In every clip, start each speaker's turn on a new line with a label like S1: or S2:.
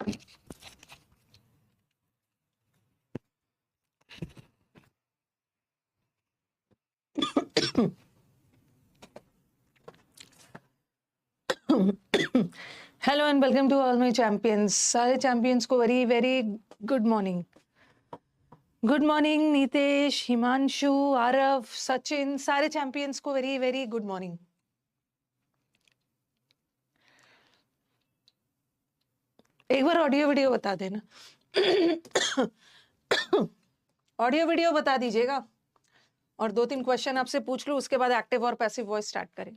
S1: Hello and welcome to all my champions. सारे champions को very very good morning. Good morning Nitesh, Himanshu, Aarav, Sachin, सारे champions को very very good morning. एक बार audio video बता देना। ऑडियो वीडियो बता दीजिएगा और 2-3 क्वेश्चन आपसे पूछ लूं, उसके बाद एक्टिव और पैसिव वॉइस स्टार्ट करें।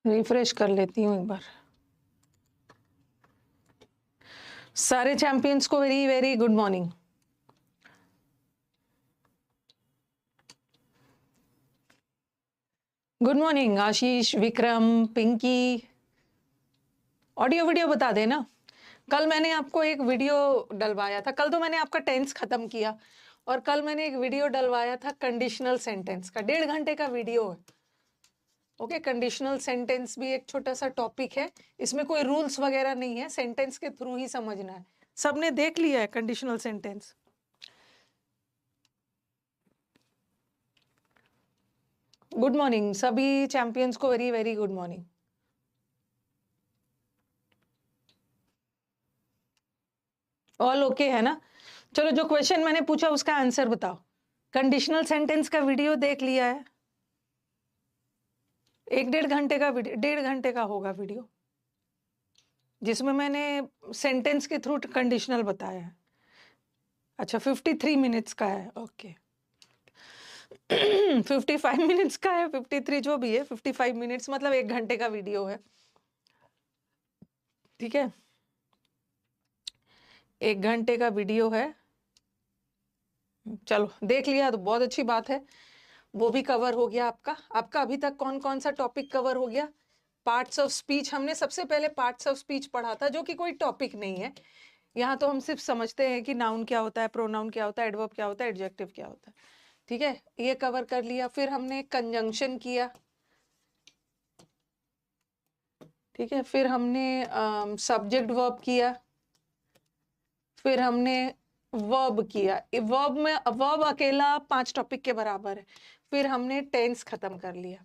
S1: रिफ्रेश कर लेती हूँ एक बार। सारे चैंपियंस को very very good morning. Good morning Ashish, Vikram, Pinky. Audio video बता देना। कल मैंने आपको एक वीडियो डलवाया था, कल तो मैंने आपका टेंस खत्म किया, और कल मैंने एक वीडियो डलवाया था कंडीशनल सेंटेंस का, 1.5 घंटे का वीडियो है। ओके, कंडीशनल सेंटेंस भी एक छोटा सा टॉपिक है, इसमें कोई रूल्स वगैरह नहीं है, सेंटेंस के थ्रू ही समझना है। सबने देख लिया है कंडीशनल सेंटेंस? गुड मॉर्निंग सभी चैंपियंस को, very very good morning. All okay है ना? चलो, जो क्वेश्चन मैंने पूछा उसका आंसर बताओ। कंडीशनल सेंटेंस का वीडियो देख लिया है? 1-1.5 घंटे का वीडियो, 1.5 घंटे का होगा वीडियो, जिसमें मैंने सेंटेंस के थ्रू कंडीशनल बताया है। अच्छा, 53 मिनट्स का है। ओके। 55 मिनट्स का है, 53 जो भी है, 55 मिनट्स मतलब 1 घंटे का वीडियो है। ठीक है, 1 घंटे का वीडियो है। चलो, देख लिया तो बहुत अच्छी बात है, वो भी कवर हो गया आपका। आपका अभी तक कौन कौन सा टॉपिक कवर हो गया? पार्ट्स ऑफ स्पीच, हमने सबसे पहले पार्ट्स ऑफ स्पीच पढ़ा था, जो कि कोई टॉपिक नहीं है। यहाँ तो हम सिर्फ समझते हैं कि नाउन क्या होता है, प्रोनाउन क्या होता है, एडवर्ब क्या होता है, एडजेक्टिव क्या होता है। ठीक है, ये कवर कर लिया। फिर हमने कंजंक्शन किया। ठीक है, फिर हमने सब्जेक्ट वर्ब किया। फिर हमने वर्ब किया। वर्ब में वर्ब अकेला 5 टॉपिक के बराबर है। फिर हमने टेंस खत्म कर लिया।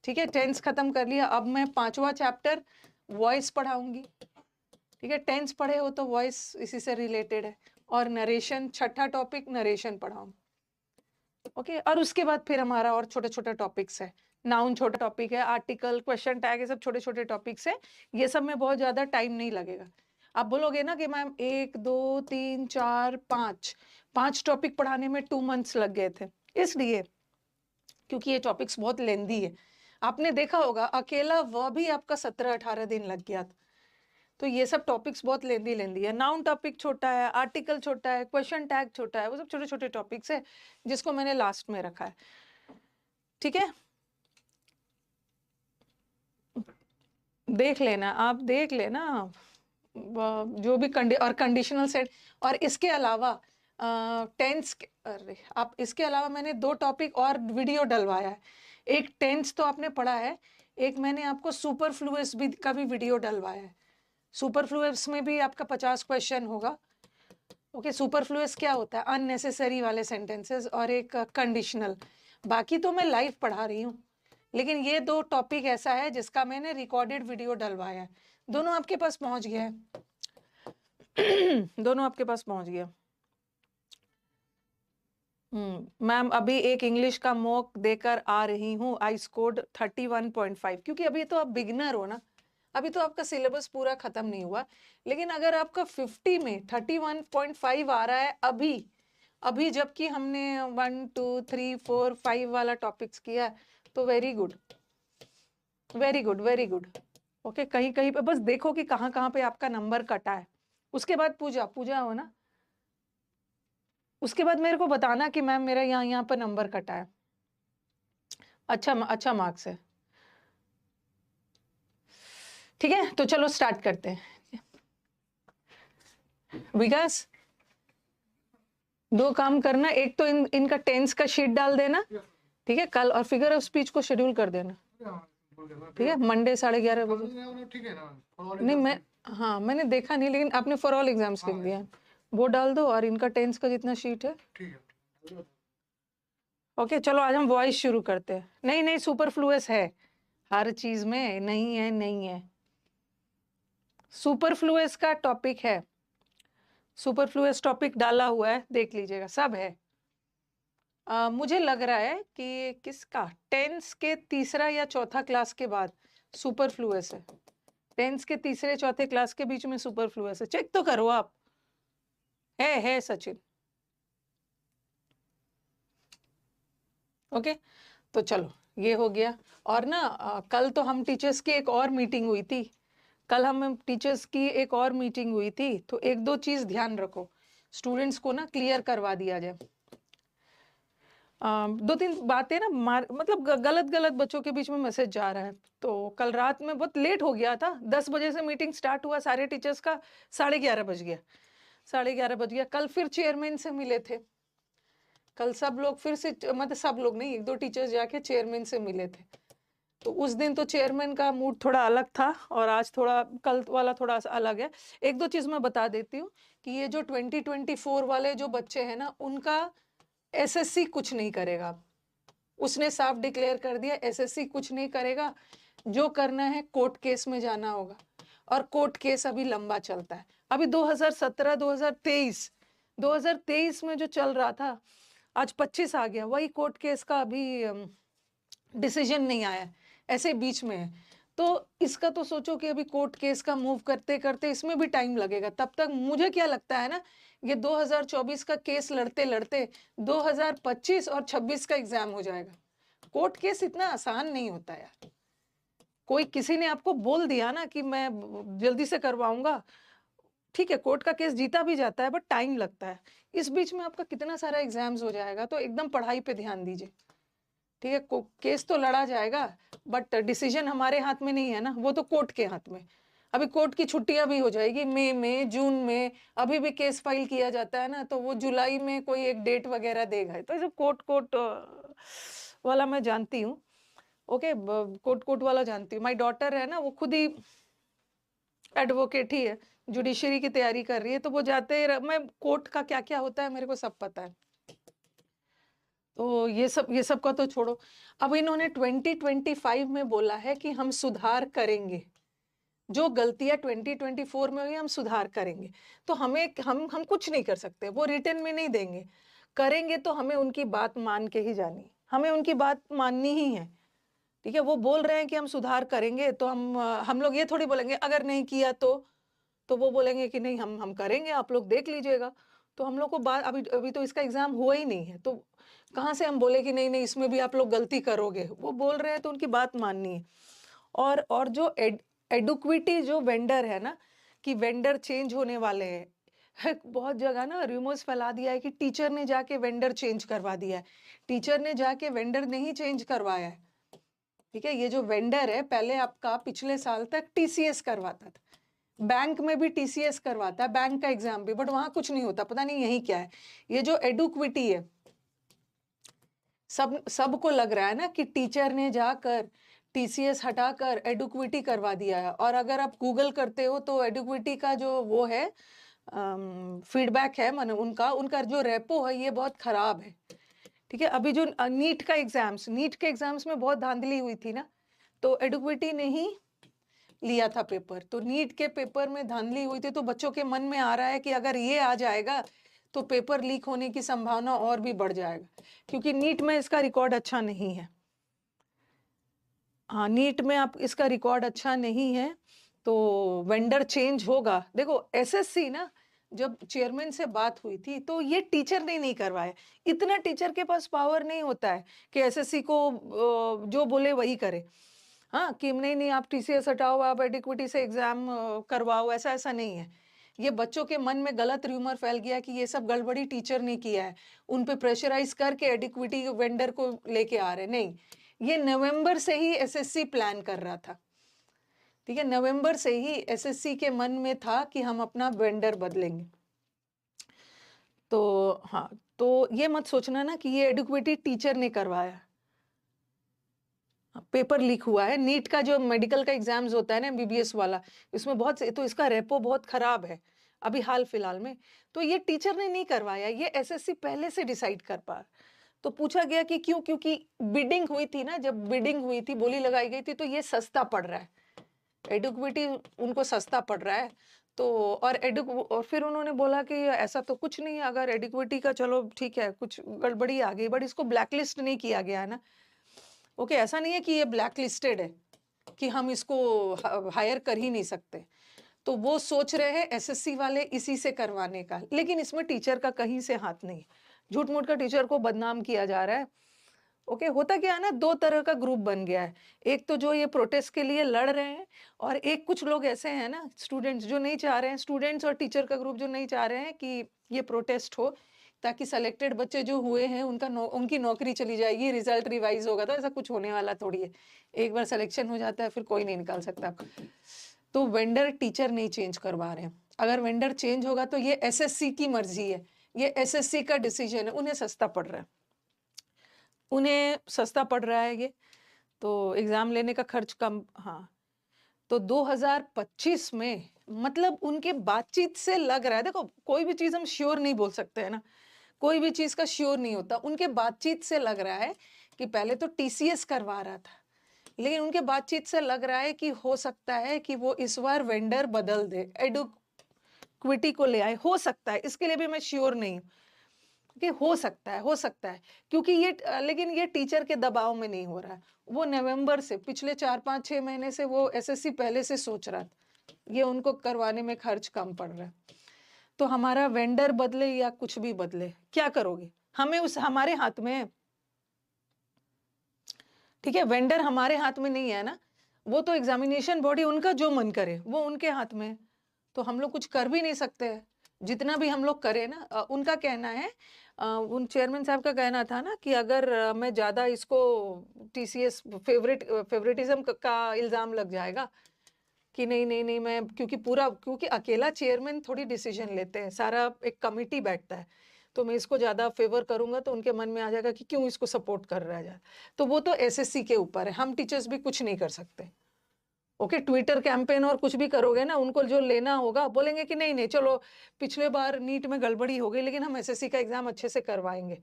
S1: ठीक है, टेंस खत्म कर लिया। अब मैं 5वां चैप्टर वॉइस पढ़ाऊंगी। ठीक है, टेंस पढ़े हो तो वॉइस इसी से रिलेटेड है। और नरेशन, 6ठा टॉपिक नरेशन पढ़ाऊंगी। ओके, और उसके बाद फिर हमारा और छोटे छोटे टॉपिक्स है। नाउन छोटा टॉपिक है, आर्टिकल, क्वेश्चन टैग, ये सब छोटे छोटे टॉपिक्स है। ये सब में बहुत ज्यादा टाइम नहीं लगेगा। आप बोलोगे ना कि मैम 1 2 3 4 5 टॉपिक पढ़ाने में 2 मंथ्स लग गए थे, इसलिए क्योंकि ये टॉपिक्स बहुत लेंदी है। आपने देखा होगा अकेला वह भी आपका 17-18 दिन लग गया था। तो ये सब टॉपिक्स बहुत लेंदी लेंदी है। नाउन टॉपिक छोटा है, आर्टिकल छोटा है, क्वेश्चन टैग छोटा है, वो सब छोटे छोटे टॉपिक्स है, जिसको मैंने लास्ट में रखा है। ठीक है, देख लेना, आप देख लेना जो भी कंडीशनल सेट। और इसके अलावा टेंस, अरे आप, इसके अलावा मैंने 2 टॉपिक और वीडियो डलवाया है। एक टेंस तो आपने पढ़ा है, एक मैंने आपको सुपरफ्लुअस भी का भी वीडियो डलवाया है। सुपरफ्लुअस में भी आपका 50 क्वेश्चन होगा। ओके, सुपरफ्लुअस क्या होता है? अननेसेसरी वाले सेंटेंसेस, और एक कंडीशनल। बाकी तो मैं लाइव पढ़ा रही हूँ, लेकिन ये 2 टॉपिक ऐसा है जिसका मैंने रिकॉर्डेड वीडियो डलवाया है। दोनों आपके पास पहुंच गया है। दोनों आपके पास पहुंच गया। मैम अभी एक इंग्लिश का मॉक देकर आ रही हूँ, आई स्कोर्ड 31.5। क्योंकि अभी तो आप बिगिनर हो ना, अभी तो आपका सिलेबस पूरा खत्म नहीं हुआ। लेकिन अगर आपका 50 में 31.5 आ रहा है अभी अभी, जबकि हमने 1 2 3 4 5 वाला टॉपिक्स किया है, तो very good, very good, very good. Okay, कहीं कहीं पे बस देखो कि कहाँ कहाँ पे आपका नंबर कटा है। उसके बाद पूजा पूजा हो ना, उसके बाद मेरे को बताना कि मैम मेरा यहाँ यहाँ पर नंबर कटा है। अच्छा मार्क्स है। ठीक है, तो चलो स्टार्ट करते हैं। विकास, 2 काम करना, एक तो इनका टेंस का शीट डाल देना, ठीक है, कल, और फिगर ऑफ स्पीच को शेड्यूल कर देना, ठीक है, मंडे 11:30 बजे।
S2: ठीक है ना,
S1: नहीं मैं, हाँ मैंने देखा नहीं, लेकिन आपने फॉर ऑल एग्जाम्स लिख दिया, वो डाल दो, और इनका टेंस का जितना शीट है।
S2: ठीक है।
S1: ओके चलो आज हम वॉइस शुरू करते हैं। नहीं नहीं, सुपरफ्लुअस है हर चीज में, नहीं है नहीं है, सुपरफ्लुअस का टॉपिक है, सुपरफ्लुअस टॉपिक डाला हुआ है, देख लीजिएगा, सब है। मुझे लग रहा है कि किसका, टेंस के तीसरा या चौथा क्लास के बाद सुपरफ्लुअस है, टेंस के तीसरे चौथे क्लास के बीच में सुपरफ्लुअस है, चेक तो करो आप, है सचिन। ओके तो चलो ये हो गया। और ना कल तो हम टीचर्स की एक और मीटिंग हुई थी, कल हम टीचर्स की एक और मीटिंग हुई थी, तो 1-2 चीज ध्यान रखो, स्टूडेंट्स को ना क्लियर करवा दिया जाए। 2-3 बातें ना मतलब गलत गलत बच्चों के बीच में मैसेज जा रहा है। तो कल रात में बहुत लेट हो गया था, 10 बजे से मीटिंग स्टार्ट हुआ सारे टीचर्स का, 11:30 बज गया, 11:30 बज गया। कल फिर चेयरमैन से मिले थे, कल सब लोग फिर से, मतलब सब लोग नहीं, 1-2 टीचर्स जाके चेयरमैन से मिले थे। तो उस दिन तो चेयरमैन का मूड थोड़ा अलग था, और आज थोड़ा, कल वाला थोड़ा सा अलग है। 1-2 चीज मैं बता देती हूँ कि ये जो 2024 वाले जो बच्चे हैं ना, उनका एसएससी कुछ नहीं करेगा, उसने साफ डिक्लेयर कर दिया एसएससी कुछ नहीं करेगा, जो करना है कोर्ट केस में जाना होगा, और कोर्ट केस अभी लंबा चलता है। अभी 2017 2023 में जो चल रहा था, आज 25 आ गया, वही कोर्ट केस का अभी डिसीजन नहीं आया, ऐसे बीच में है। तो इसका तो सोचो कि अभी कोर्ट केस का मूव करते करते इसमें भी टाइम लगेगा, तब तक मुझे क्या लगता है ना, ये 2024 का केस लड़ते लड़ते 2025 और 26 का एग्जाम हो जाएगा। कोर्ट केस इतना आसान नहीं होता यार, कोई किसी ने आपको बोल दिया ना कि मैं जल्दी से करवाऊंगा, ठीक है, कोर्ट का केस जीता भी जाता है, बट टाइम लगता है, इस बीच में आपका कितना सारा एग्जाम्स हो जाएगा। तो एकदम पढ़ाई पे ध्यान दीजिए, ठीक है, केस तो लड़ा जाएगा, बट डिसीजन हमारे हाथ में नहीं है ना, वो तो कोर्ट के हाथ में। अभी कोर्ट की छुट्टियां भी हो जाएगी, मई में, जून में, अभी भी केस फाइल किया जाता है ना, तो वो जुलाई में कोई एक डेट वगैरह देगा। तो ये कोर्ट वाला मैं जानती हूँ, ओके, कोर्ट वाला जानती हूँ। माई डॉटर है ना, वो खुद ही एडवोकेट ही है, जुडिशरी की तैयारी कर रही है, तो वो मैं कोर्ट का क्या क्या होता है मेरे को सब पता है। तो ये सब का तो छोड़ो, अब इन्होंने 2025 में बोला है कि हम सुधार करेंगे, जो गलतियां 2024 में हुई हम सुधार करेंगे। तो हम कुछ नहीं कर सकते, वो रिटर्न में नहीं देंगे, करेंगे तो हमें उनकी बात मान के ही जानी, हमें उनकी बात माननी ही है, ठीक है। वो बोल रहे हैं कि हम सुधार करेंगे, तो हम लोग ये थोड़ी बोलेंगे अगर नहीं किया तो वो बोलेंगे कि नहीं हम करेंगे, आप लोग देख लीजिएगा। तो हम लोग को बात, अभी तो इसका एग्जाम हुआ ही नहीं है, तो कहाँ से हम बोले कि नहीं नहीं इसमें भी आप लोग गलती करोगे। वो बोल रहे हैं तो उनकी बात माननी है। और जो एडुक्विटी जो वेंडर है ना, कि वेंडर चेंज होने वाले हैं, बहुत जगह ना रूमर्स फैला दिया है कि टीचर ने जाके वेंडर चेंज करवा दिया है, टीचर ने जाके वेंडर नहीं चेंज करवाया है, ठीक है। ये जो वेंडर है, पहले आपका पिछले साल तक टीसीएस करवाता था, बैंक में भी टीसीएस करवाता है, बैंक का एग्जाम भी, बट वहां कुछ नहीं होता, पता नहीं यही क्या है। ये जो एडुक्विटी है, सबको लग रहा है ना कि टीचर ने जाकर टीसीएस हटाकर एडुक्विटी करवा दिया है। और अगर आप गूगल करते हो तो एडुक्विटी का जो वो है फीडबैक है, माने उनका जो रेपो है ये बहुत खराब है, ठीक है। अभी जो नीट के एग्जाम्स में बहुत धांधली हुई थी ना, तो एडुक्विटी ने ही लिया था पेपर, तो नीट के पेपर में धांधली हुई थी, तो बच्चों के मन में आ रहा है कि अगर ये आ जाएगा तो पेपर लीक होने की संभावना और भी बढ़ जाएगा, क्योंकि नीट में इसका रिकॉर्ड अच्छा नहीं है। हाँ, नीट में आप इसका रिकॉर्ड अच्छा नहीं है, तो वेंडर चेंज होगा। देखो एसएससी ना, जब चेयरमैन से बात हुई थी तो ये टीचर ने नहीं करवाया, इतना टीचर के पास पावर नहीं होता है कि एसएससी को जो बोले वही करे। हाँ, कि नहीं नहीं आप टीसीएस हटाओ, आप एडिक्विटी से एग्जाम करवाओ, ऐसा नहीं है। ये बच्चों के मन में गलत रूमर फैल गया कि ये सब गड़बड़ी टीचर ने किया है, उन पे प्रेशराइज करके एडिक्विटी वेंडर को लेके आ रहे। नहीं, ये नवंबर से ही एसएससी प्लान कर रहा था, ठीक है, नवंबर से ही एसएससी के मन में था कि हम अपना वेंडर बदलेंगे। तो हाँ, तो ये मत सोचना ना कि ये एडिक्विटी टीचर ने करवाया, पेपर लीक हुआ है। नीट का जो मेडिकल का एग्जाम्स होता है ना, एमबीबीएस वाला, इसमें बहुत तो इसका रेपो बहुत खराब है अभी हाल फिलहाल में। तो ये टीचर ने नहीं करवाया, ये एसएससी पहले से डिसाइड कर पा। तो पूछा गया कि क्यों, क्योंकि बिडिंग हुई थी ना, जब बिडिंग हुई थी, बोली लगाई गई थी, तो ये सस्ता पड़ रहा है, एडुक्विटी उनको सस्ता पड़ रहा है। तो और फिर उन्होंने बोला कि ऐसा तो कुछ नहीं है, अगर एडिक्विटी का चलो ठीक है, कुछ गड़बड़ी आ गई, बट इसको ब्लैकलिस्ट नहीं किया गया है ना। ओके, ऐसा नहीं है कि ये ब्लैक लिस्टेड है कि हम इसको हायर कर ही नहीं सकते। तो वो सोच रहे हैं एसएससी वाले इसी से करवाने का, लेकिन इसमें टीचर का कहीं से हाथ नहीं, झूठ मूठ का टीचर को बदनाम किया जा रहा है। ओके, होता क्या है ना, दो तरह का ग्रुप बन गया है। एक तो जो ये प्रोटेस्ट के लिए लड़ रहे हैं, और एक कुछ लोग ऐसे हैं ना, स्टूडेंट्स जो नहीं चाह रहे हैं, स्टूडेंट्स और टीचर का ग्रुप जो नहीं चाह रहे हैं कि ये प्रोटेस्ट हो, ताकि सेलेक्टेड बच्चे जो हुए हैं उनकी नौकरी चली जाएगी, रिजल्ट रिवाइज होगा। तो ऐसा कुछ होने वाला थोड़ी है, एक बार सिलेक्शन हो जाता है फिर कोई नहीं निकाल सकता। तो वेंडर टीचर नहीं चेंज करवा रहे हैं। अगर वेंडर चेंज होगा तो ये एसएससी की मर्जी है, ये एसएससी का डिसीजन है, उन्हें सस्ता पड़ रहा है, उन्हें सस्ता पड़ रहा है ये, तो एग्जाम लेने का खर्च कम। हाँ, तो 2025 में, मतलब उनके बातचीत से लग रहा है, देखो कोई भी चीज हम श्योर नहीं बोल सकते है ना, कोई भी चीज का श्योर नहीं होता। उनके बातचीत से लग रहा है कि पहले तो टीसीएस करवा रहा था, लेकिन उनके बातचीत से लग रहा है कि हो सकता है कि वो इस बार वेंडर बदल दे, एडुक्विटी को ले आए, हो सकता है, इसके लिए भी मैं श्योर नहीं हूँ कि हो सकता है, हो सकता है, क्योंकि ये लेकिन ये टीचर के दबाव में नहीं हो रहा है। वो नवंबर से, पिछले 4-5-6 महीने से वो एसएससी पहले से सोच रहा था, ये उनको करवाने में खर्च कम पड़ रहा है। तो हमारा वेंडर बदले या कुछ भी बदले, क्या करोगे? हमारे हाथ में है, ठीक है, वेंडर हमारे हाथ में नहीं है ना, वो तो एग्जामिनेशन बॉडी, उनका जो मन करे वो उनके हाथ में है, तो हम लोग कुछ कर भी नहीं सकते। जितना भी हम लोग करें ना, उनका कहना है, उन चेयरमैन साहब का कहना था ना कि अगर मैं ज्यादा इसको टीसीएस फेवरेटिज्म का इल्जाम लग जाएगा कि नहीं नहीं नहीं, मैं क्योंकि अकेला चेयरमैन थोड़ी डिसीजन लेते हैं, सारा एक कमिटी बैठता है, तो मैं इसको ज्यादा फेवर करूंगा तो उनके मन में आ जाएगा कि क्यों इसको सपोर्ट कर रहा है। तो वो तो एसएससी के ऊपर है, हम टीचर्स भी कुछ नहीं कर सकते। ओके, ट्विटर कैंपेन और कुछ भी करोगे ना, उनको जो लेना होगा बोलेंगे कि नहीं नहीं चलो, पिछले बार नीट में गड़बड़ी हो गई, लेकिन हम एसएससी का एग्जाम अच्छे से करवाएंगे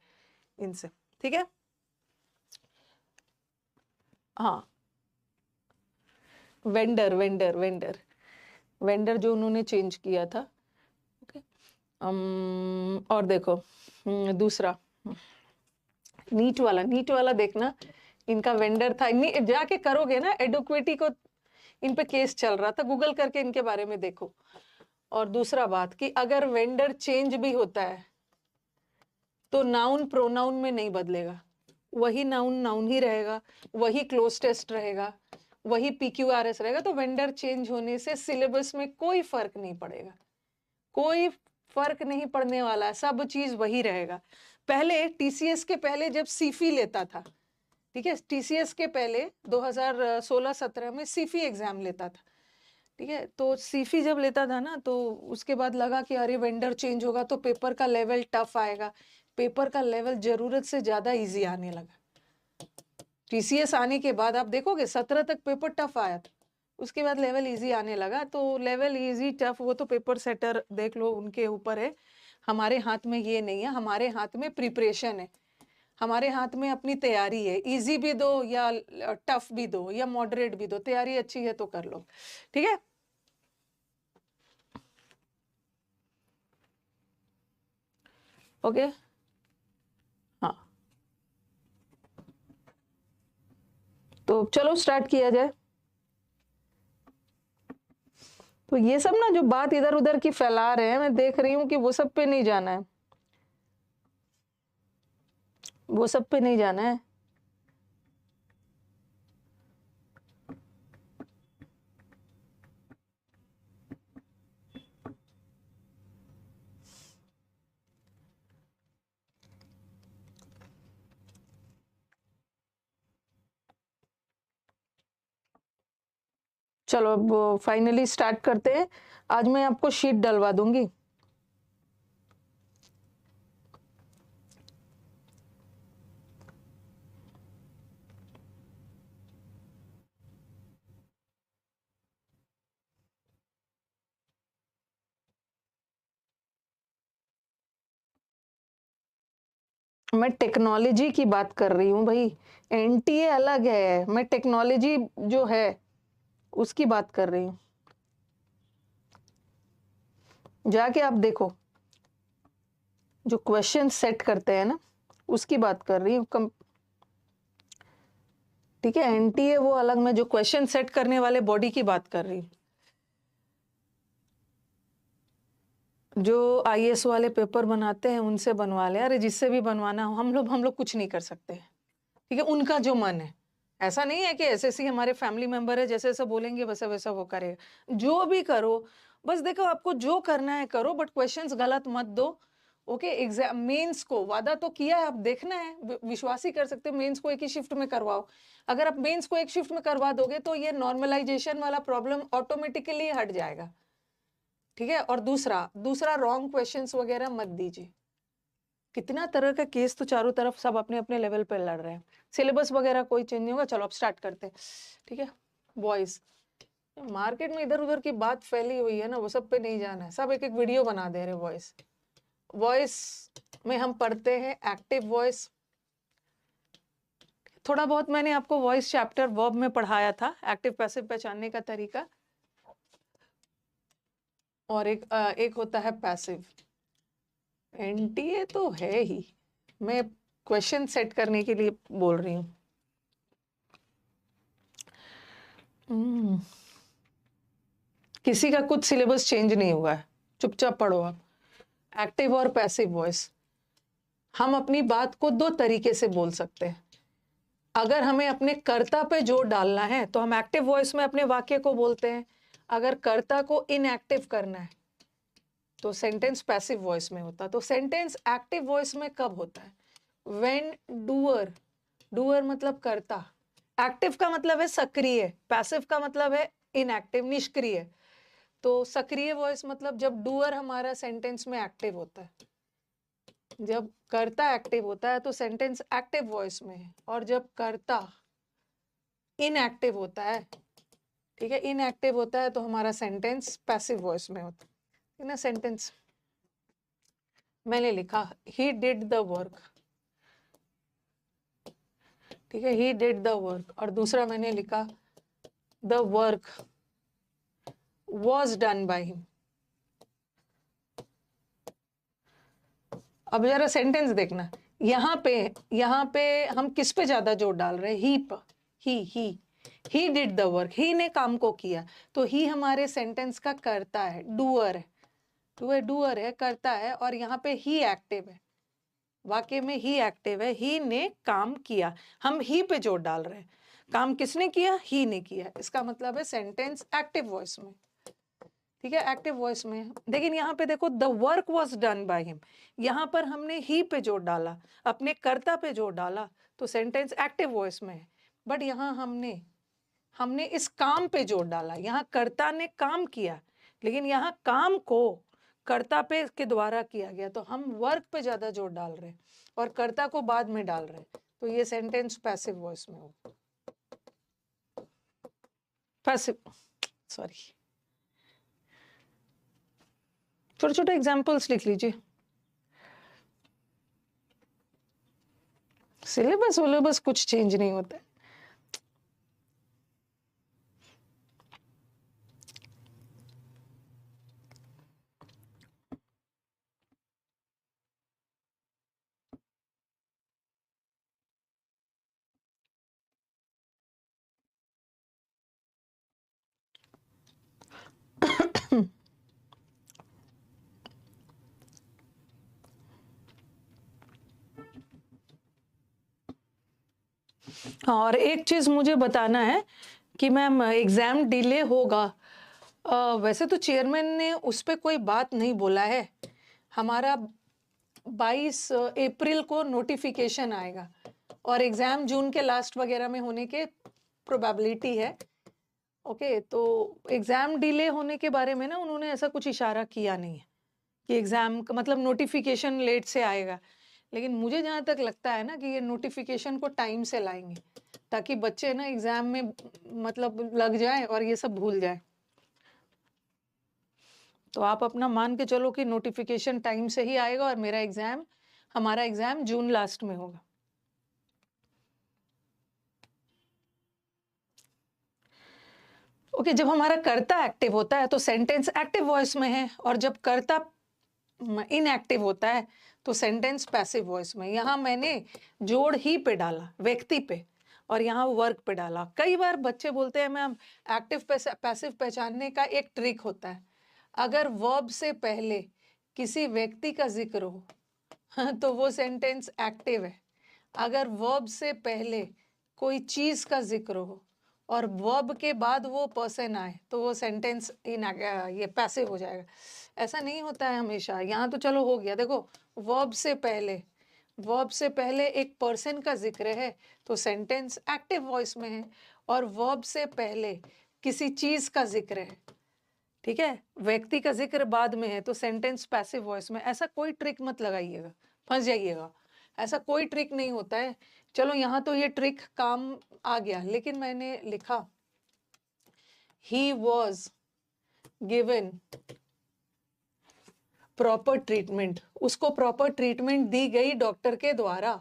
S1: इनसे, ठीक है। हाँ, वेंडर वेंडर वेंडर वेंडर जो उन्होंने चेंज किया था। ओके, और देखो, दूसरा नीट वाला देखना, इनका वेंडर था, जाके करोगे ना एडुक्विटी को, इन पे केस चल रहा था, गूगल करके इनके बारे में देखो। और दूसरा बात कि अगर वेंडर चेंज भी होता है तो नाउन प्रोनाउन में नहीं बदलेगा, वही नाउन ही रहेगा, वही क्लोज टेस्ट रहेगा, वही पीक्यूआरएस रहेगा। तो वेंडर चेंज होने से सिलेबस में कोई फर्क नहीं पड़ेगा, कोई फर्क नहीं पड़ने वाला, सब चीज वही रहेगा। पहले टीसीएस के पहले जब सीफी लेता था, ठीक है, टीसीएस के पहले 2016-17 में सीफी एग्जाम लेता था, ठीक है, तो सीफी जब लेता था ना, तो उसके बाद लगा कि अरे वेंडर चेंज होगा तो पेपर का लेवल टफ आएगा, पेपर का लेवल जरूरत से ज्यादा इजी आने लगा। टीसीएस आने के बाद आप देखोगे 17 तक पेपर टफ आया था, उसके बाद लेवल इजी आने लगा। तो लेवल इजी टफ वो तो पेपर सेटर देख लो, उनके ऊपर है, हमारे हाथ में ये नहीं है, हमारे हाथ में प्रिपरेशन है, हमारे हाथ में अपनी तैयारी है। इजी भी दो या टफ भी दो या मॉडरेट भी दो, तैयारी अच्छी है तो कर लो, ठीक है। ओके, हाँ, तो चलो स्टार्ट किया जाए। तो ये सब ना जो बात इधर उधर की फैला रहे हैं, मैं देख रही हूँ कि वो सब पे नहीं जाना है, वो सब पे नहीं जाना है। चलो अब फाइनली स्टार्ट करते हैं। आज मैं आपको शीट डलवा दूंगी, मैं टेक्नोलॉजी की बात कर रही हूँ भाई। एनटीए अलग है, मैं टेक्नोलॉजी जो है उसकी बात कर रही हूँ। जाके आप देखो, जो क्वेश्चन सेट करते हैं ना, उसकी बात कर रही हूँ। ठीक है, एनटीए वो अलग, मैं जो क्वेश्चन सेट करने वाले बॉडी की बात कर रही हूँ। जो आईएएस वाले पेपर बनाते हैं उनसे बनवा ले, अरे जिससे भी बनवाना हो, हम लोग कुछ नहीं कर सकते। ठीक है, उनका जो मन है, ऐसा नहीं है कि एसएससी हमारे फैमिली मेंबर है, जैसे जैसा बोलेंगे वैसा वैसा वो करेगा। जो भी करो, बस देखो आपको जो करना है करो, बट क्वेश्चंस गलत मत दो। ओके, एग्जाम मेंस को वादा तो किया है, अब देखना है, विश्वास ही कर सकते हो। मेंस को एक ही शिफ्ट में करवाओ। अगर आप मेंस को एक शिफ्ट में करवा दोगे तो ये नॉर्मलाइजेशन वाला प्रॉब्लम ऑटोमेटिकली हट जाएगा। ठीक है, और दूसरा रॉन्ग क्वेश्चंस वगैरह मत दीजिए। कितना तरह का केस तो चारों तरफ सब अपने अपने लेवल पे लड़ रहे हैं। सिलेबस वगैरह कोई चेंज नहीं होगा। चलो अब स्टार्ट करते हैं। ठीक है, वॉइस मार्केट में इधर उधर की बात फैली हुई है ना, वो सब पे नहीं जाना है। सब एक एक वीडियो बना दे रहे। वॉइस में हम पढ़ते हैं एक्टिव वॉइस। थोड़ा बहुत मैंने आपको वॉइस चैप्टर वर्ब में पढ़ाया था, एक्टिव पैसिव पहचानने का तरीका। और एक होता है पैसिव। एनटीए तो है ही, मैं क्वेश्चन सेट करने के लिए बोल रही हूँ। किसी का कुछ सिलेबस चेंज नहीं हुआ है, चुपचाप पढ़ो आप। एक्टिव और पैसिव वॉइस, हम अपनी बात को दो तरीके से बोल सकते हैं। अगर हमें अपने कर्ता पे जोर डालना है तो हम एक्टिव वॉइस में अपने वाक्य को बोलते हैं। अगर कर्ता को इनएक्टिव करना है तो सेंटेंस पैसिव वॉइस में होता है। तो सेंटेंस एक्टिव वॉइस में कब होता है? व्हेन डूअर मतलब कर्ता, एक्टिव का मतलब है सक्रिय, पैसिव का मतलब है इनएक्टिव, निष्क्रिय। तो सक्रिय वॉइस मतलब जब डूअर हमारा सेंटेंस में एक्टिव होता है। जब कर्ता एक्टिव होता है तो सेंटेंस एक्टिव वॉइस में है, और जब कर्ता इनएक्टिव होता है, ठीक है, इनएक्टिव होता है तो हमारा सेंटेंस पैसिव वॉइस में होता है ना। सेंटेंस मैंने लिखा ही डिड द वर्क, ठीक है, ही डिड द वर्क। और दूसरा मैंने लिखा the work was done by him. अब जरा सेंटेंस देखना, यहाँ पे हम किस पे ज्यादा जोर डाल रहे हैं? ही पर। ही डिड द वर्क, ही ने काम को किया। तो ही हमारे सेंटेंस का कर्ता है, डूअर है, डूअर है, करता है। और यहाँ पे ही एक्टिव है, वाक्य में ही एक्टिव है, ही ने काम किया। हम ही पे जोर डाल रहे हैं। काम किसने किया? ही ने किया। इसका मतलब है सेंटेंस एक्टिव वॉइस में। ठीक है, एक्टिव वॉइस में। लेकिन यहाँ पे देखो the work was done by him, यहाँ पर हमने ही पे जोर डाला, अपने कर्ता पे जोर डाला, तो सेंटेंस एक्टिव वॉइस में है। बट यहाँ हमने इस काम पे जोर डाला। यहाँ कर्ता ने काम किया, लेकिन यहाँ काम को कर्ता पे के द्वारा किया गया, तो हम वर्क पे ज्यादा जोर डाल रहे हैं और कर्ता को बाद में डाल रहे हैं। तो ये सेंटेंस पैसिव वॉइस में होगा। पैसिव, सॉरी, छोटे छोटे एग्जाम्पल्स लिख लीजिए। सिलेबस कुछ चेंज नहीं होता है। और एक चीज मुझे बताना है कि मैम एग्जाम डिले होगा। वैसे तो चेयरमैन ने उस पर कोई बात नहीं बोला है। हमारा 22 अप्रैल को नोटिफिकेशन आएगा और एग्जाम जून के लास्ट वगैरह में होने के प्रोबेबिलिटी है। ओके, तो एग्जाम डिले होने के बारे में ना उन्होंने ऐसा कुछ इशारा किया नहीं है कि एग्जाम का मतलब नोटिफिकेशन लेट से आएगा। लेकिन मुझे जहाँ तक लगता है ना कि ये नोटिफिकेशन को टाइम से लाएंगे ताकि बच्चे ना एग्जाम में मतलब लग जाए और ये सब भूल जाए। तो आप अपना मान के चलो कि नोटिफिकेशन टाइम से ही आएगा और मेरा एग्जाम हमारा एग्जाम जून लास्ट में होगा। ओके, जब हमारा कर्ता एक्टिव होता है तो सेंटेंस एक्टिव वॉइस में है, और जब कर्ता इनएक्टिव होता है तो सेंटेंस पैसिव वॉइस में। यहाँ मैंने जोड़ ही पे डाला, व्यक्ति पे, और यहाँ वर्क पे डाला। कई बार बच्चे बोलते हैं मैम एक्टिव पैसिव पहचानने का एक ट्रिक होता है, अगर वर्ब से पहले किसी व्यक्ति का जिक्र हो तो वो सेंटेंस एक्टिव है। अगर वर्ब से पहले कोई चीज का जिक्र हो और वर्ब के बाद वो पर्सन आए तो वो सेंटेंस ये पैसिव हो जाएगा। ऐसा नहीं होता है हमेशा। यहाँ तो चलो हो गया, देखो वर्ब से पहले एक पर्सन का जिक्र है तो सेंटेंस एक्टिव वॉइस में है, और वर्ब से पहले किसी चीज का जिक्र है, ठीक है, व्यक्ति का जिक्र बाद में है तो सेंटेंस पैसिव वॉइस में। ऐसा कोई ट्रिक मत लगाइएगा, फंस जाइएगा। ऐसा कोई ट्रिक नहीं होता है। चलो यहाँ तो ये ट्रिक काम आ गया, लेकिन मैंने लिखा he was given proper treatment, उसको प्रॉपर ट्रीटमेंट दी गई डॉक्टर के द्वारा।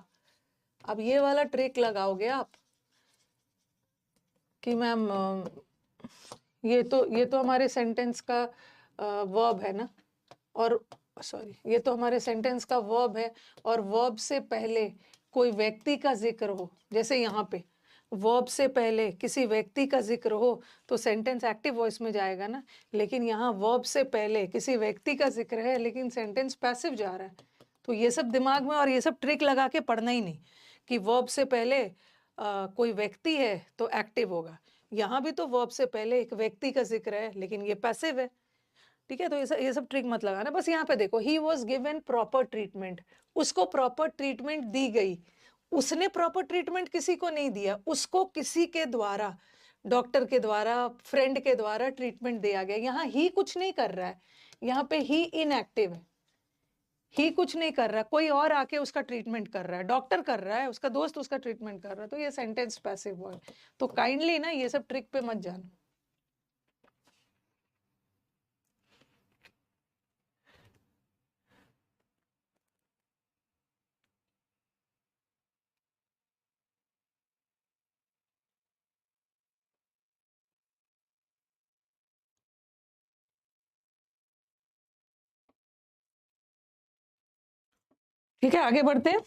S1: अब ये वाला ट्रिक लगाओगे आप कि मैम ये तो हमारे सेंटेंस का वर्ब है ना, और सॉरी ये तो हमारे सेंटेंस का वर्ब है, और वर्ब से पहले कोई व्यक्ति का जिक्र हो, जैसे यहाँ पे वर्ब से पहले किसी व्यक्ति का जिक्र हो तो सेंटेंस एक्टिव वॉइस में जाएगा ना। लेकिन यहाँ वर्ब से पहले किसी व्यक्ति का जिक्र है लेकिन सेंटेंस पैसिव जा रहा है। तो ये सब दिमाग में, और ये सब ट्रिक लगा के पढ़ना ही नहीं कि वर्ब से पहले कोई व्यक्ति है तो एक्टिव होगा। यहाँ भी तो वर्ब से पहले एक व्यक्ति का जिक्र है लेकिन ये पैसिव है, ठीक है। तो ये सब ट्रिक मत लगाना। बस यहाँ पे देखो he was given proper treatment, उसको प्रॉपर ट्रीटमेंट दी गई। उसने प्रॉपर ट्रीटमेंट किसी को नहीं दिया, उसको किसी के द्वारा, डॉक्टर के द्वारा, फ्रेंड के द्वारा ट्रीटमेंट दिया गया। यहाँ ही कुछ नहीं कर रहा है, यहाँ पे ही इनएक्टिव है, ही कुछ नहीं कर रहा, कोई और आके उसका ट्रीटमेंट कर रहा है, डॉक्टर कर रहा है, उसका दोस्त उसका ट्रीटमेंट कर रहा है, तो ये सेंटेंस पैसिव है। तो काइंडली ना ये सब ट्रिक पे मत जाना। ठीक है, आगे बढ़ते हैं।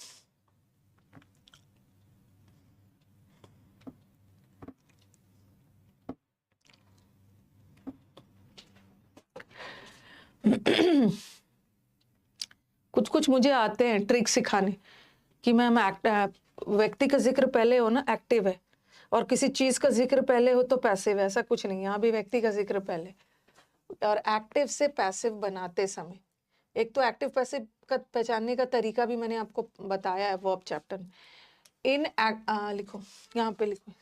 S1: कुछ कुछ मुझे आते हैं ट्रिक सिखाने कि मैम व्यक्ति का जिक्र पहले हो ना एक्टिव है, और किसी चीज का जिक्र पहले हो तो पैसिव है। ऐसा कुछ नहीं, यहाँ भी व्यक्ति का जिक्र पहले। और एक्टिव से पैसिव बनाते समय, एक तो एक्टिव पैसिव का पहचानने का तरीका भी मैंने आपको बताया है वर्ब चैप्टर में। लिखो, यहाँ पे लिखो,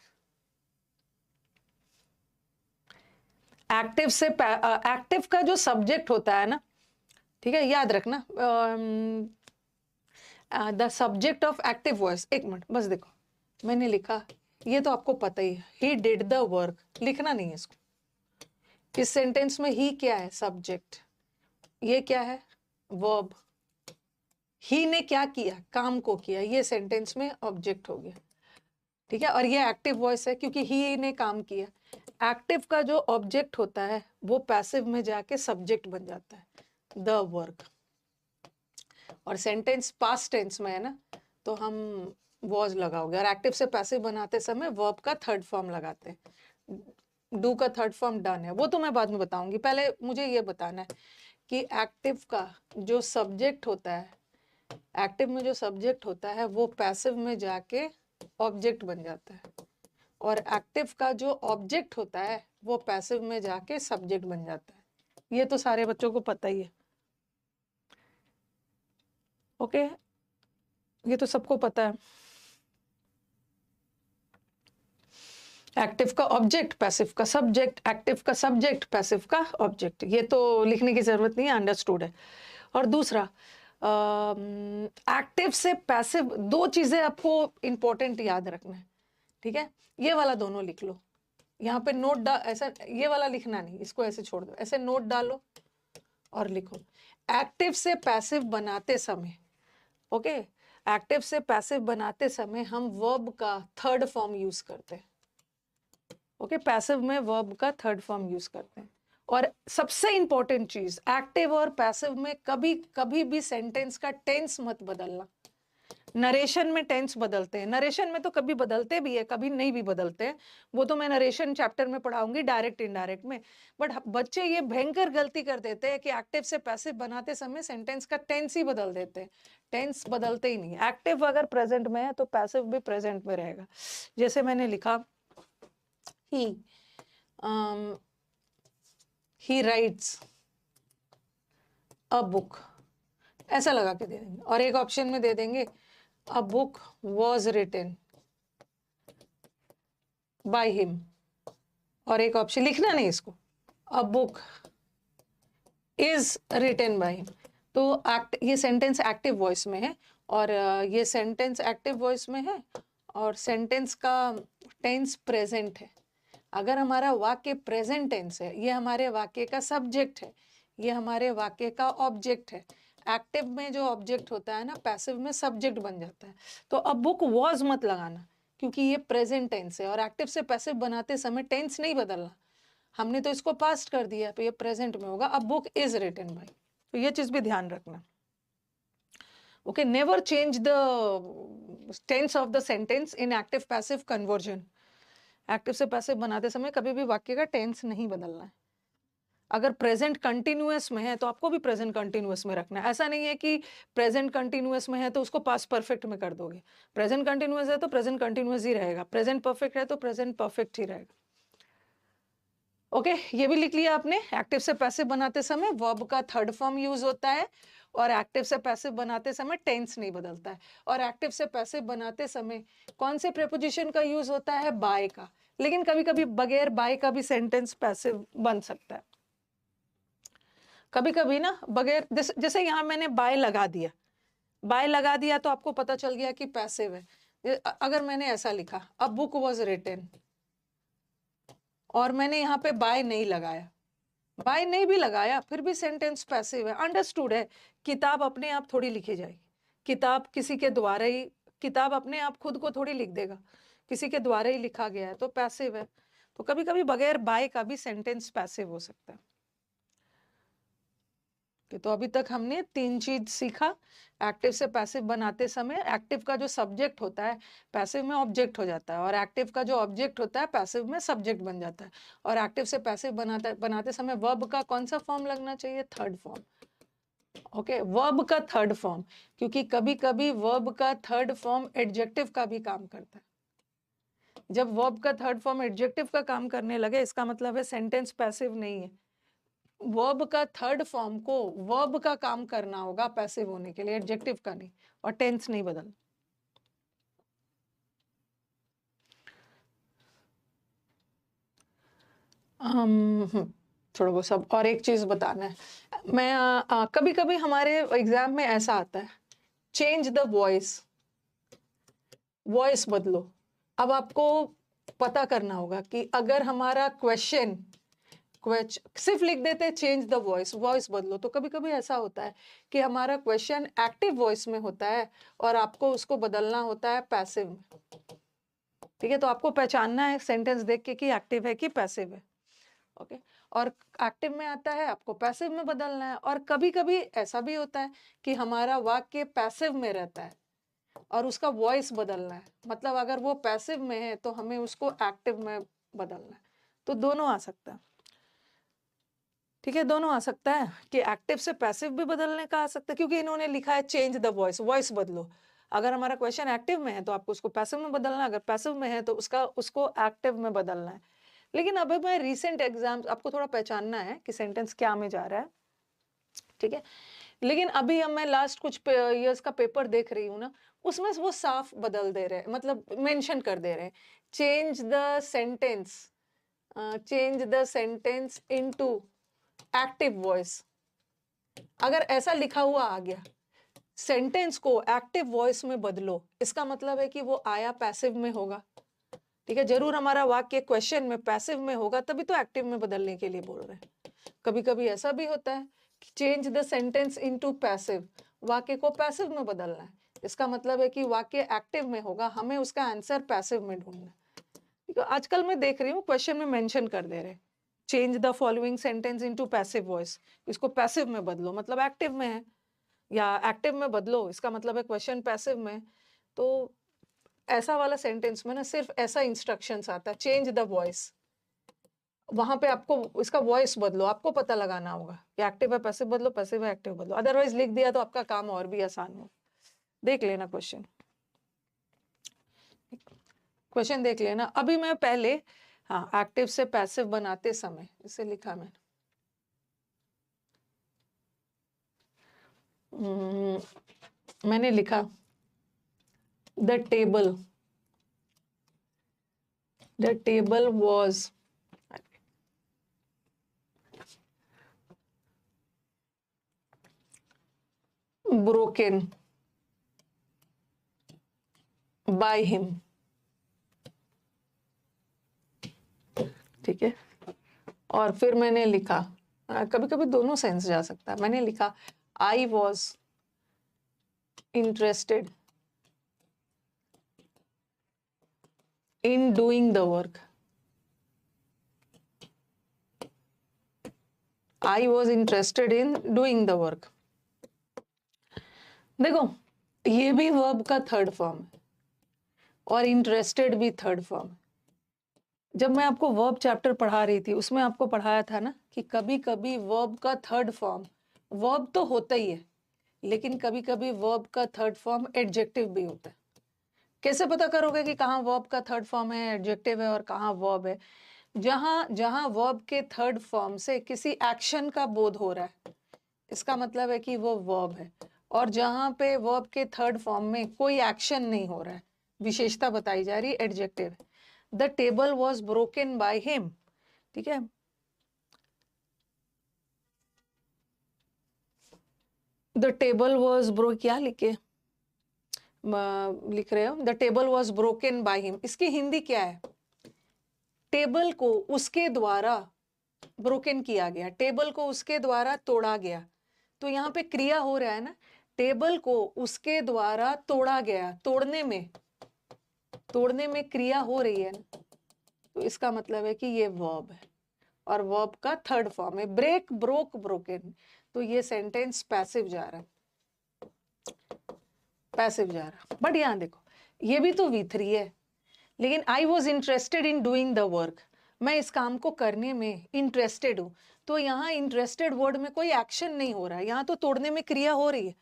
S1: एक्टिव से एक्टिव का जो सब्जेक्ट होता है ना, ठीक है, याद रखना, the subject of active voice. एक मिनट बस देखो, मैंने लिखा, ये तो आपको पता ही है, ही डिड द वर्क, लिखना नहीं है इसको। इस सेंटेंस में ही क्या है? सब्जेक्ट। ये क्या है? वर्ब। ही ने क्या किया? काम को किया। ये सेंटेंस में ऑब्जेक्ट हो गया, ठीक है। और ये एक्टिव वॉइस है क्योंकि ही ने काम किया। एक्टिव का जो ऑब्जेक्ट होता है वो पैसिव में जाके सब्जेक्ट बन जाता है, द वर्क। और सेंटेंस पास्ट टेंस में है ना, तो हम वॉज लगाओगे। और एक्टिव से पैसिव बनाते समय वर्ब का थर्ड फॉर्म लगाते हैं। डू का थर्ड फॉर्म डन है, वो तो मैं बाद में बताऊंगी। पहले मुझे ये बताना है कि एक्टिव का जो सब्जेक्ट होता है, एक्टिव में जो सब्जेक्ट होता है वो पैसिव में जाके ऑब्जेक्ट बन जाता है, और एक्टिव का जो ऑब्जेक्ट होता है वो पैसिव में जाके सब्जेक्ट बन जाता है। ये तो सारे बच्चों को पता ही है, ओके, ये तो सबको पता है। एक्टिव का ऑब्जेक्ट, पैसिव का सब्जेक्ट, एक्टिव का सब्जेक्ट, पैसिव का ऑब्जेक्ट। ये तो लिखने की जरूरत नहीं है, अंडरस्टूड है। और दूसरा, एक्टिव से पैसिव, दो चीजें आपको इंपॉर्टेंट याद रखना है, ठीक है। ये वाला दोनों लिख लो, यहाँ पे नोट ऐसा ये वाला लिखना नहीं, इसको ऐसे छोड़ दो, ऐसे नोट डालो और लिखो। एक्टिव से पैसिव बनाते समय, ओके, एक्टिव से पैसिव बनाते समय हम वर्ब का थर्ड फॉर्म यूज करते हैं। ओके, पैसिव में वर्ब का थर्ड फॉर्म यूज करते हैं। और सबसे इंपॉर्टेंट चीज, एक्टिव और पैसिव में कभी कभी भी सेंटेंस का टेंस मत बदलना। नरेशन में टेंस बदलते हैं, नरेशन में तो कभी बदलते भी है, कभी नहीं भी बदलते हैं, वो तो मैं नरेशन चैप्टर में पढ़ाऊंगी डायरेक्ट इनडायरेक्ट में। बट बच्चे ये भयंकर गलती कर देते हैं कि एक्टिव से पैसिव बनाते समय सेंटेंस का टेंस ही बदल देते हैं। टेंस बदलते ही नहीं। एक्टिव अगर प्रेजेंट में है तो पैसिव भी प्रेजेंट में रहेगा। जैसे मैंने लिखा he writes a book, ऐसा लगा के दे देंगे। और एक ऑप्शन में दे देंगे a book was written by him, और एक ऑप्शन लिखना नहीं इसको, a book is written by him। तो ये सेंटेंस एक्टिव वॉइस में है और ये सेंटेंस एक्टिव वॉइस में है और सेंटेंस का टेंस प्रेजेंट है। अगर हमारा वाक्य प्रेजेंट टेंस है, ये हमारे वाक्य का सब्जेक्ट है, ये हमारे वाक्य का ऑब्जेक्ट है। एक्टिव में जो ऑब्जेक्ट होता है ना, पैसिव में सब्जेक्ट बन जाता है। तो अब बुक वॉज मत लगाना, क्योंकि ये प्रेजेंट टेंस है और एक्टिव से पैसिव बनाते समय टेंस नहीं बदलना। हमने तो इसको पास्ट कर दिया तो ये प्रेजेंट में होगा। अब बुक इज रिटन बाय, तो ये चीज भी ध्यान रखना। Okay, never change the tense of the sentence in active passive conversion. Active से पैसिव बनाते समय कभी भी वाक्य का टेंस नहीं बदलना है। अगर प्रेजेंट कंटिन्यूअस में है तो आपको भी प्रेजेंट कंटिन्यूअस में रखना है। ऐसा नहीं है कि प्रेजेंट कंटिन्यूअस में है तो उसको पास्ट परफेक्ट में कर दोगे। प्रेजेंट कंटिन्यूअस है तो प्रेजेंट कंटिन्यूअस ही रहेगा, प्रेजेंट परफेक्ट है तो प्रेजेंट परफेक्ट ही रहेगा। ओके, ये भी लिख लिया आपने। एक्टिव से पैसिव बनाते समय वर्ब का थर्ड फॉर्म यूज होता है और एक्टिव से पैसिव बनाते समय टेंस नहीं बदलता है। और एक्टिव से पैसिव बनाते समय कौन से प्रीपोजिशन का यूज होता है? बाय का। लेकिन कभी कभी बगैर बाय का भी सेंटेंस पैसिव बन सकता है। कभी कभी ना बगैर, जैसे यहाँ मैंने बाय लगा दिया, बाय लगा दिया तो आपको पता चल गया कि पैसिव है। अगर मैंने ऐसा लिखा, अ बुक वॉज रिटन, और मैंने यहाँ पे बाय नहीं लगाया, बाय नहीं भी लगाया, फिर भी सेंटेंस पैसिव है। अंडरस्टूड है, किताब अपने आप थोड़ी लिखी जाएगी। किताब किसी के द्वारा ही, किताब अपने आप खुद को थोड़ी लिख देगा, किसी के द्वारा ही लिखा गया है, तो पैसिव है। तो कभी कभी बगैर बाय का भी सेंटेंस पैसिव हो सकता है। तो अभी तक हमने 3 चीज सीखा। एक्टिव से पैसिव बनाते समय एक्टिव का जो सब्जेक्ट होता है पैसिव में ऑब्जेक्ट हो जाता है, और एक्टिव का जो ऑब्जेक्ट होता है पैसिव में सब्जेक्ट बन जाता है। और एक्टिव से पैसिव बनाते समय वर्ब का कौन सा फॉर्म लगना चाहिए? Third form. ओके, वर्ब का थर्ड फॉर्म, क्योंकि कभी कभी वर्ब का थर्ड फॉर्म एडजेक्टिव का भी काम करता है। जब वर्ब का थर्ड फॉर्म एडजेक्टिव का काम करने लगे, इसका मतलब है सेंटेंस पैसिव नहीं है। वर्ब का थर्ड फॉर्म को वर्ब का काम करना होगा पैसिव होने के लिए, एडजेक्टिव का नहीं, और टेंस नहीं बदल। थोड़ा वो सब। और एक चीज बताना है, मैं कभी कभी हमारे एग्जाम में ऐसा आता है, चेंज द वॉइस, वॉइस बदलो। अब आपको पता करना होगा कि अगर हमारा क्वेश्चन सिर्फ लिख देते हैं चेंज द वॉइस, वॉइस बदलो, तो कभी कभी ऐसा होता है कि हमारा क्वेश्चन एक्टिव वॉइस में होता है और आपको उसको बदलना होता है पैसिव में। ठीक है, तो आपको पहचानना है सेंटेंस देख के कि एक्टिव है कि पैसिव है। ओके, और एक्टिव में आता है, आपको पैसिव में बदलना है। और कभी कभी ऐसा भी होता है कि हमारा वाक्य पैसिव में रहता है और उसका वॉइस बदलना है, मतलब अगर वो पैसिव में है तो हमें उसको एक्टिव में बदलना है। तो दोनों आ सकता है। ठीक है, दोनों आ सकता है कि एक्टिव से पैसिव भी बदलने का आ सकता है, क्योंकि इन्होंने लिखा है चेंज द वॉइस, वॉइस बदलो। अगर हमारा क्वेश्चन एक्टिव में है तो आपको उसको पैसिव में बदलना है, अगर पैसिव में है तो उसको एक्टिव में बदलना है। लेकिन अभी मैं रिसेंट एग्जाम, आपको थोड़ा पहचानना है कि सेंटेंस क्या में जा रहा है। ठीक है, लेकिन अभी हम, मैं लास्ट कुछ इयर्स का पेपर देख रही हूँ ना, उसमें वो साफ बदल दे रहे हैं, मतलब मेंशन कर दे रहे हैं, change the sentence into active voice. अगर ऐसा लिखा हुआ आ गया, सेंटेंस को एक्टिव वॉइस में बदलो, इसका मतलब है कि वो आया पैसिव में होगा। ठीक है, जरूर हमारा वाक्य क्वेश्चन में पैसिव में होगा, तभी तो एक्टिव में बदलने के लिए बोल रहे हैं। कभी कभी ऐसा भी होता है कि change the sentence into passive, वाक्य को पैसिव में बदलना है, इसका मतलब है कि वाक्य एक्टिव में होगा, हमें उसका आंसर पैसिव में ढूंढना है। तो आजकल मैं देख रही हूँ क्वेश्चन में मेंशन कर दे रहे, change the following sentence into passive voice, इसको पैसिव में बदलो मतलब एक्टिव में है, या एक्टिव में बदलो इसका मतलब है क्वेश्चन पैसिव में। तो ऐसा वाला सेंटेंस में ना सिर्फ ऐसा इंस्ट्रक्शंस आता है, चेंज द वॉइस, वहां पे आपको इसका वॉइस बदलो, आपको पता लगाना होगा कि एक्टिव है पैसिव बदलो, पैसिव है एक्टिव बदलो, अदरवाइज लिख दिया तो आपका काम और भी आसान हो। देख लेना क्वेश्चन, क्वेश्चन देख लेना। अभी मैं पहले हाँ एक्टिव से पैसिव बनाते समय इसे लिखा मैंने लिखा the table was broken by him। ठीक है, और फिर मैंने लिखा, कभी कभी दोनों सेंस जा सकता है, मैंने लिखा I was interested in doing the work। I was interested in doing the work। देखो ये भी वर्ब का थर्ड फॉर्म है और इंटरेस्टेड भी थर्ड फॉर्म है। जब मैं आपको वर्ब चैप्टर पढ़ा रही थी उसमें आपको पढ़ाया था ना कि कभी कभी वर्ब का थर्ड फॉर्म, वर्ब तो होता ही है लेकिन कभी कभी वर्ब का थर्ड फॉर्म एडजेक्टिव भी होता है। कैसे पता करोगे कि कहाँ वर्ब का थर्ड फॉर्म है, एडजेक्टिव है और कहाँ वर्ब है? जहां जहां वर्ब के थर्ड फॉर्म से किसी एक्शन का बोध हो रहा है इसका मतलब है कि वो वर्ब है, और जहां पे वर्ब के थर्ड फॉर्म में कोई एक्शन नहीं हो रहा है, विशेषता बताई जा रही है, एडजेक्टिव है। The table was broken by him. ठीक है, द टेबल वॉज क्या लिख रहे हो? The table was broken by him, इसकी हिंदी क्या है? टेबल को उसके द्वारा ब्रोकन किया गया, टेबल को उसके द्वारा तोड़ा गया। तो यहाँ पे क्रिया हो रहा है ना, टेबल को उसके द्वारा तोड़ा गया, तोड़ने में क्रिया हो रही है ना, तो इसका मतलब है कि ये वर्ब है और वर्ब का थर्ड फॉर्म है, ब्रेक, ब्रोक, ब्रोकन। तो ये सेंटेंस पैसिव जा रहा है, पैसिव जा रहा। बट यहाँ देखो ये भी तो V3 है, लेकिन I was interested in doing the work, मैं इस काम को करने में इंटरेस्टेड हूं। तो यहाँ इंटरेस्टेड वर्ड में कोई एक्शन नहीं हो रहा है, यहाँ तो तोड़ने में क्रिया हो रही है।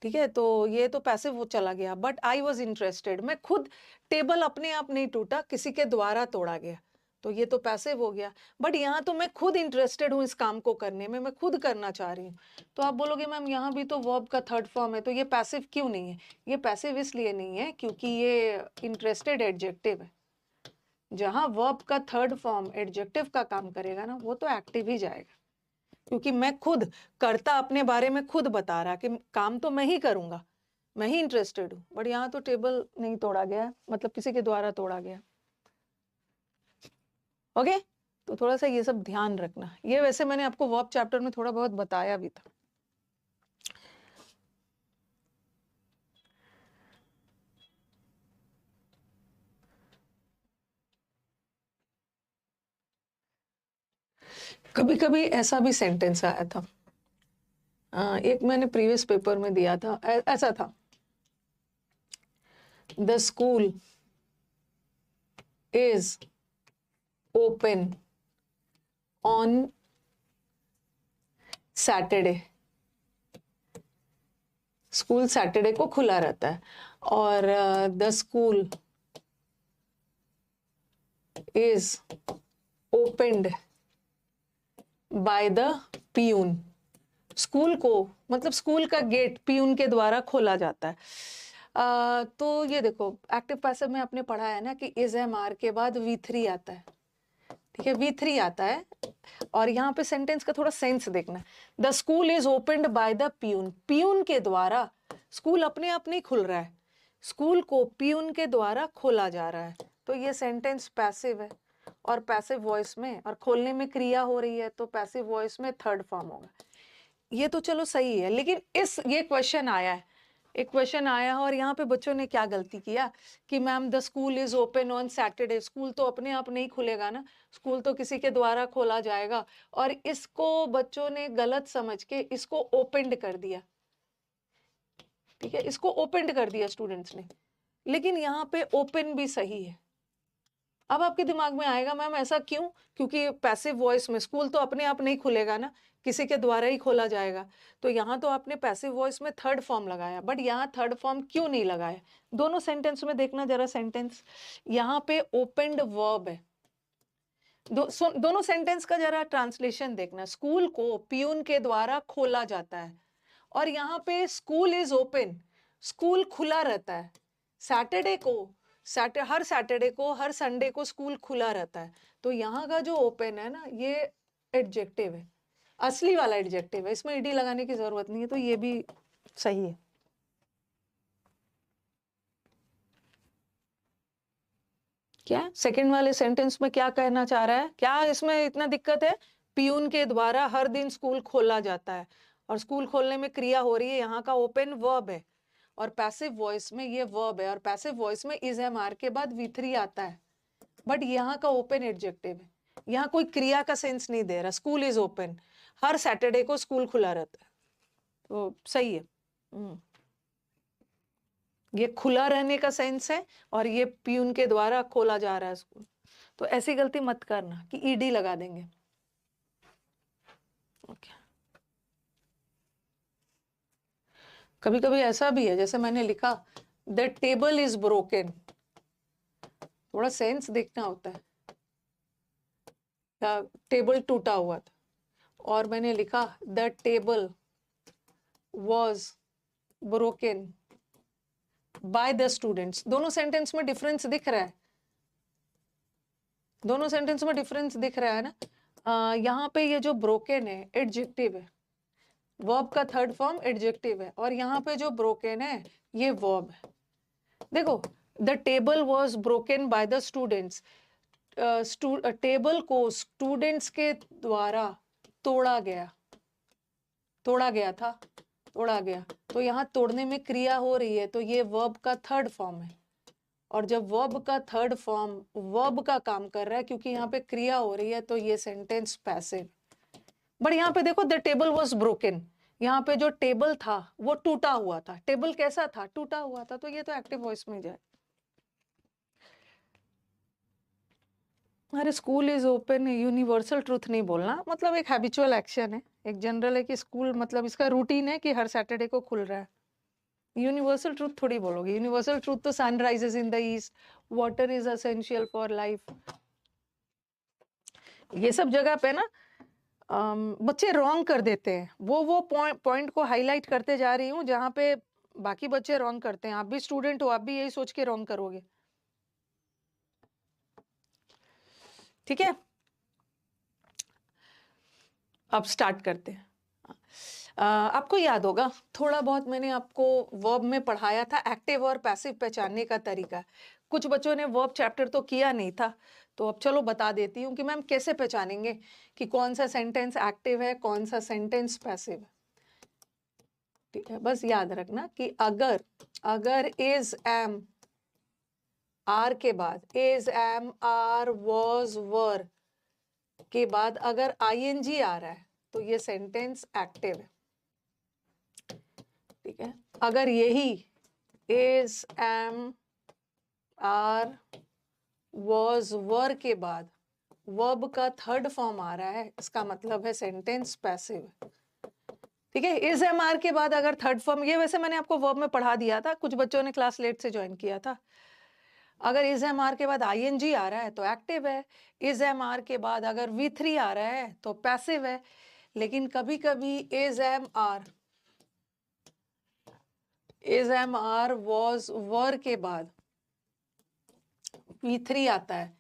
S1: ठीक है, तो ये तो पैसिव वो चला गया। बट आई वॉज इंटरेस्टेड, मैं खुद, टेबल अपने आप नहीं टूटा, किसी के द्वारा तोड़ा गया, तो ये तो पैसिव हो गया। बट यहाँ तो मैं खुद इंटरेस्टेड हूँ इस काम को करने में, मैं खुद करना चाह रही हूँ। तो आप बोलोगे मैम यहाँ भी तो वर्ब का थर्ड फॉर्म है, तो ये पैसिव क्यों नहीं है? ये पैसिव इसलिए नहीं है क्योंकि ये इंटरेस्टेड एडजेक्टिव है। जहां वर्ब का थर्ड फॉर्म एडजेक्टिव का काम करेगा ना, वो तो एक्टिव ही जाएगा, क्योंकि मैं खुद कर्ता अपने बारे में खुद बता रहा कि काम तो मैं ही करूंगा, मैं ही इंटरेस्टेड हूं। बट यहाँ तो टेबल नहीं तोड़ा गया, मतलब किसी के द्वारा तोड़ा गया। ओके, तो थोड़ा सा ये सब ध्यान रखना। ये वैसे मैंने आपको वर्ब चैप्टर में थोड़ा बहुत बताया भी था। कभी कभी ऐसा भी सेंटेंस आया था, एक मैंने प्रीवियस पेपर में दिया था, ऐसा था, the school is open on Saturday. School Saturday को खुला रहता है, और the school is opened by the peon. School को मतलब स्कूल का गेट पियून के द्वारा खोला जाता है। तो ये देखो एक्टिव पैसिव में आपने पढ़ा है ना कि इज एम आर के बाद V3 आता है। ठीक है, V3 आता है, और यहाँ पे सेंटेंस का थोड़ा सेंस देखना। The school is opened by the peon, peon के द्वारा, स्कूल अपने आप नहीं खुल रहा है, स्कूल को पियून के द्वारा खोला जा रहा है। तो ये सेंटेंस पैसिव है और पैसिव वॉइस में, और खोलने में क्रिया हो रही है, तो पैसिव वॉइस में थर्ड फॉर्म होगा। ये तो चलो सही है, लेकिन ये क्वेश्चन आया है एक क्वेश्चन आया और यहाँ पे बच्चों ने क्या गलती किया कि ma'am the school is open on Saturday, school तो अपने आप नहीं खुलेगा ना, स्कूल तो किसी के द्वारा खोला जाएगा, और इसको बच्चों ने गलत समझ के इसको ओपनड कर दिया। ठीक है, इसको ओपनड कर दिया स्टूडेंट्स ने, लेकिन यहाँ पे ओपन भी सही है। अब आपके दिमाग में आएगा मैम ऐसा क्यों, क्योंकि पैसिव वॉइस में स्कूल तो अपने आप नहीं खुलेगा ना, किसी के द्वारा ही खोला जाएगा। तो यहाँ तो आपने पैसिव वॉइस में थर्ड फॉर्म लगाया, बट यहाँ थर्ड फॉर्म क्यों नहीं लगाया? दोनों सेंटेंस में देखना जरा सेंटेंस, यहाँ पे ओपनड वर्ब है। दोनों सेंटेंस का जरा ट्रांसलेशन देखना। स्कूल को पियून के द्वारा खोला जाता है, और यहाँ पे स्कूल इज ओपन, स्कूल खुला रहता है। सैटरडे को हर सैटरडे को, हर संडे को स्कूल खुला रहता है। तो यहाँ का जो ओपन है ना, ये एडजेक्टिव है, असली वाला एडजेक्टिव है, इसमें ईडी लगाने की जरूरत नहीं है, तो ये भी सही है। क्या सेकंड वाले सेंटेंस में क्या कहना चाह रहा है? क्या इसमें इतना दिक्कत है? पियून के द्वारा हर दिन स्कूल खोला जाता है, और स्कूल खोलने में क्रिया हो रही है, यहाँ का ओपन वर्ब है, और पैसिव वॉइस में ये वर्ब है, और पैसिव वॉइस में इज एम आर के बाद V3 आता है, बट यहाँ का ओपन एडजेक्टिव है, यहाँ कोई क्रिया का सेंस नहीं दे रहा। School is open, her Saturday को स्कूल खुला रहता है, तो सही है। ये खुला रहने का सेंस है, और ये पियून के द्वारा खोला जा रहा है स्कूल। तो ऐसी गलती मत करना कि ईडी लगा देंगे। ओके, कभी कभी ऐसा भी है, जैसे मैंने लिखा द टेबल इज ब्रोकन, थोड़ा सेंस देखना होता है। टेबल टूटा हुआ था, और मैंने लिखा the table was broken by the students. दोनों सेंटेंस में डिफरेंस दिख रहा है, दोनों सेंटेंस में डिफरेंस दिख रहा है ना। यहाँ पे ये जो ब्रोकन है एडजेक्टिव है, वर्ब का थर्ड फॉर्म एडजेक्टिव है, और यहाँ पे जो ब्रोकन है ये वर्ब है। देखो, the table was broken by the students, table को स्टूडेंट्स के द्वारा तोड़ा गया, तोड़ा गया था, तोड़ा गया, तो यहाँ तोड़ने में क्रिया हो रही है, तो ये वर्ब का थर्ड फॉर्म है, और जब वर्ब का थर्ड फॉर्म वर्ब का काम कर रहा है, क्योंकि यहाँ पे क्रिया हो रही है, तो ये सेंटेंस पैसिव। बट यहाँ पे देखो द टेबल वॉज ब्रोकन, यहाँ पे जो टेबल था वो टूटा हुआ था। टेबल कैसा था? टूटा हुआ था, तो ये तो एक्टिव वॉइस में जाए। अरे school is open, universal truth नहीं बोलना, मतलब एक हैबिचुअल एक्शन है, एक जनरल है कि स्कूल मतलब इसका रूटीन है कि हर सैटरडे को खुल रहा है। यूनिवर्सल ट्रूथ थोड़ी बोलोगे, यूनिवर्सल ट्रूथ तो sun rises in the east, water is essential for life, ये सब जगह पे ना बच्चे रॉन्ग कर देते हैं। वो पॉइंट को हाईलाइट करते जा रही हूँ जहाँ पे बाकी बच्चे रॉन्ग करते हैं। आप भी स्टूडेंट हो, आप भी यही सोच के रॉन्ग करोगे। ठीक है, अब स्टार्ट करते हैं। आपको याद होगा थोड़ा बहुत मैंने आपको वर्ब में पढ़ाया था, एक्टिव और पैसिव पहचानने का तरीका। कुछ बच्चों ने वर्ब चैप्टर तो किया नहीं था, तो अब चलो बता देती हूँ कि मैम कैसे पहचानेंगे कि कौन सा सेंटेंस एक्टिव है, कौन सा सेंटेंस पैसिव है। ठीक है, बस याद रखना कि अगर इज एम आर के बाद, is am are was were के बाद अगर आईएनजी आ रहा है, तो ये सेंटेंस एक्टिव है। ठीक है, अगर यही is am are was were के बाद वर्ब का थर्ड फॉर्म आ रहा है, इसका मतलब है सेंटेंस पैसिव। ठीक है, इज एम आर के बाद अगर थर्ड फॉर्म, ये वैसे मैंने आपको वर्ब में पढ़ा दिया था, कुछ बच्चों ने क्लास लेट से ज्वाइन किया था। अगर इज एम आर के बाद आईएनजी आ रहा है तो एक्टिव है, इज एम आर के बाद अगर V3 आ रहा है तो पैसिव है। लेकिन कभी कभी is am are was were के बाद V3 आता है,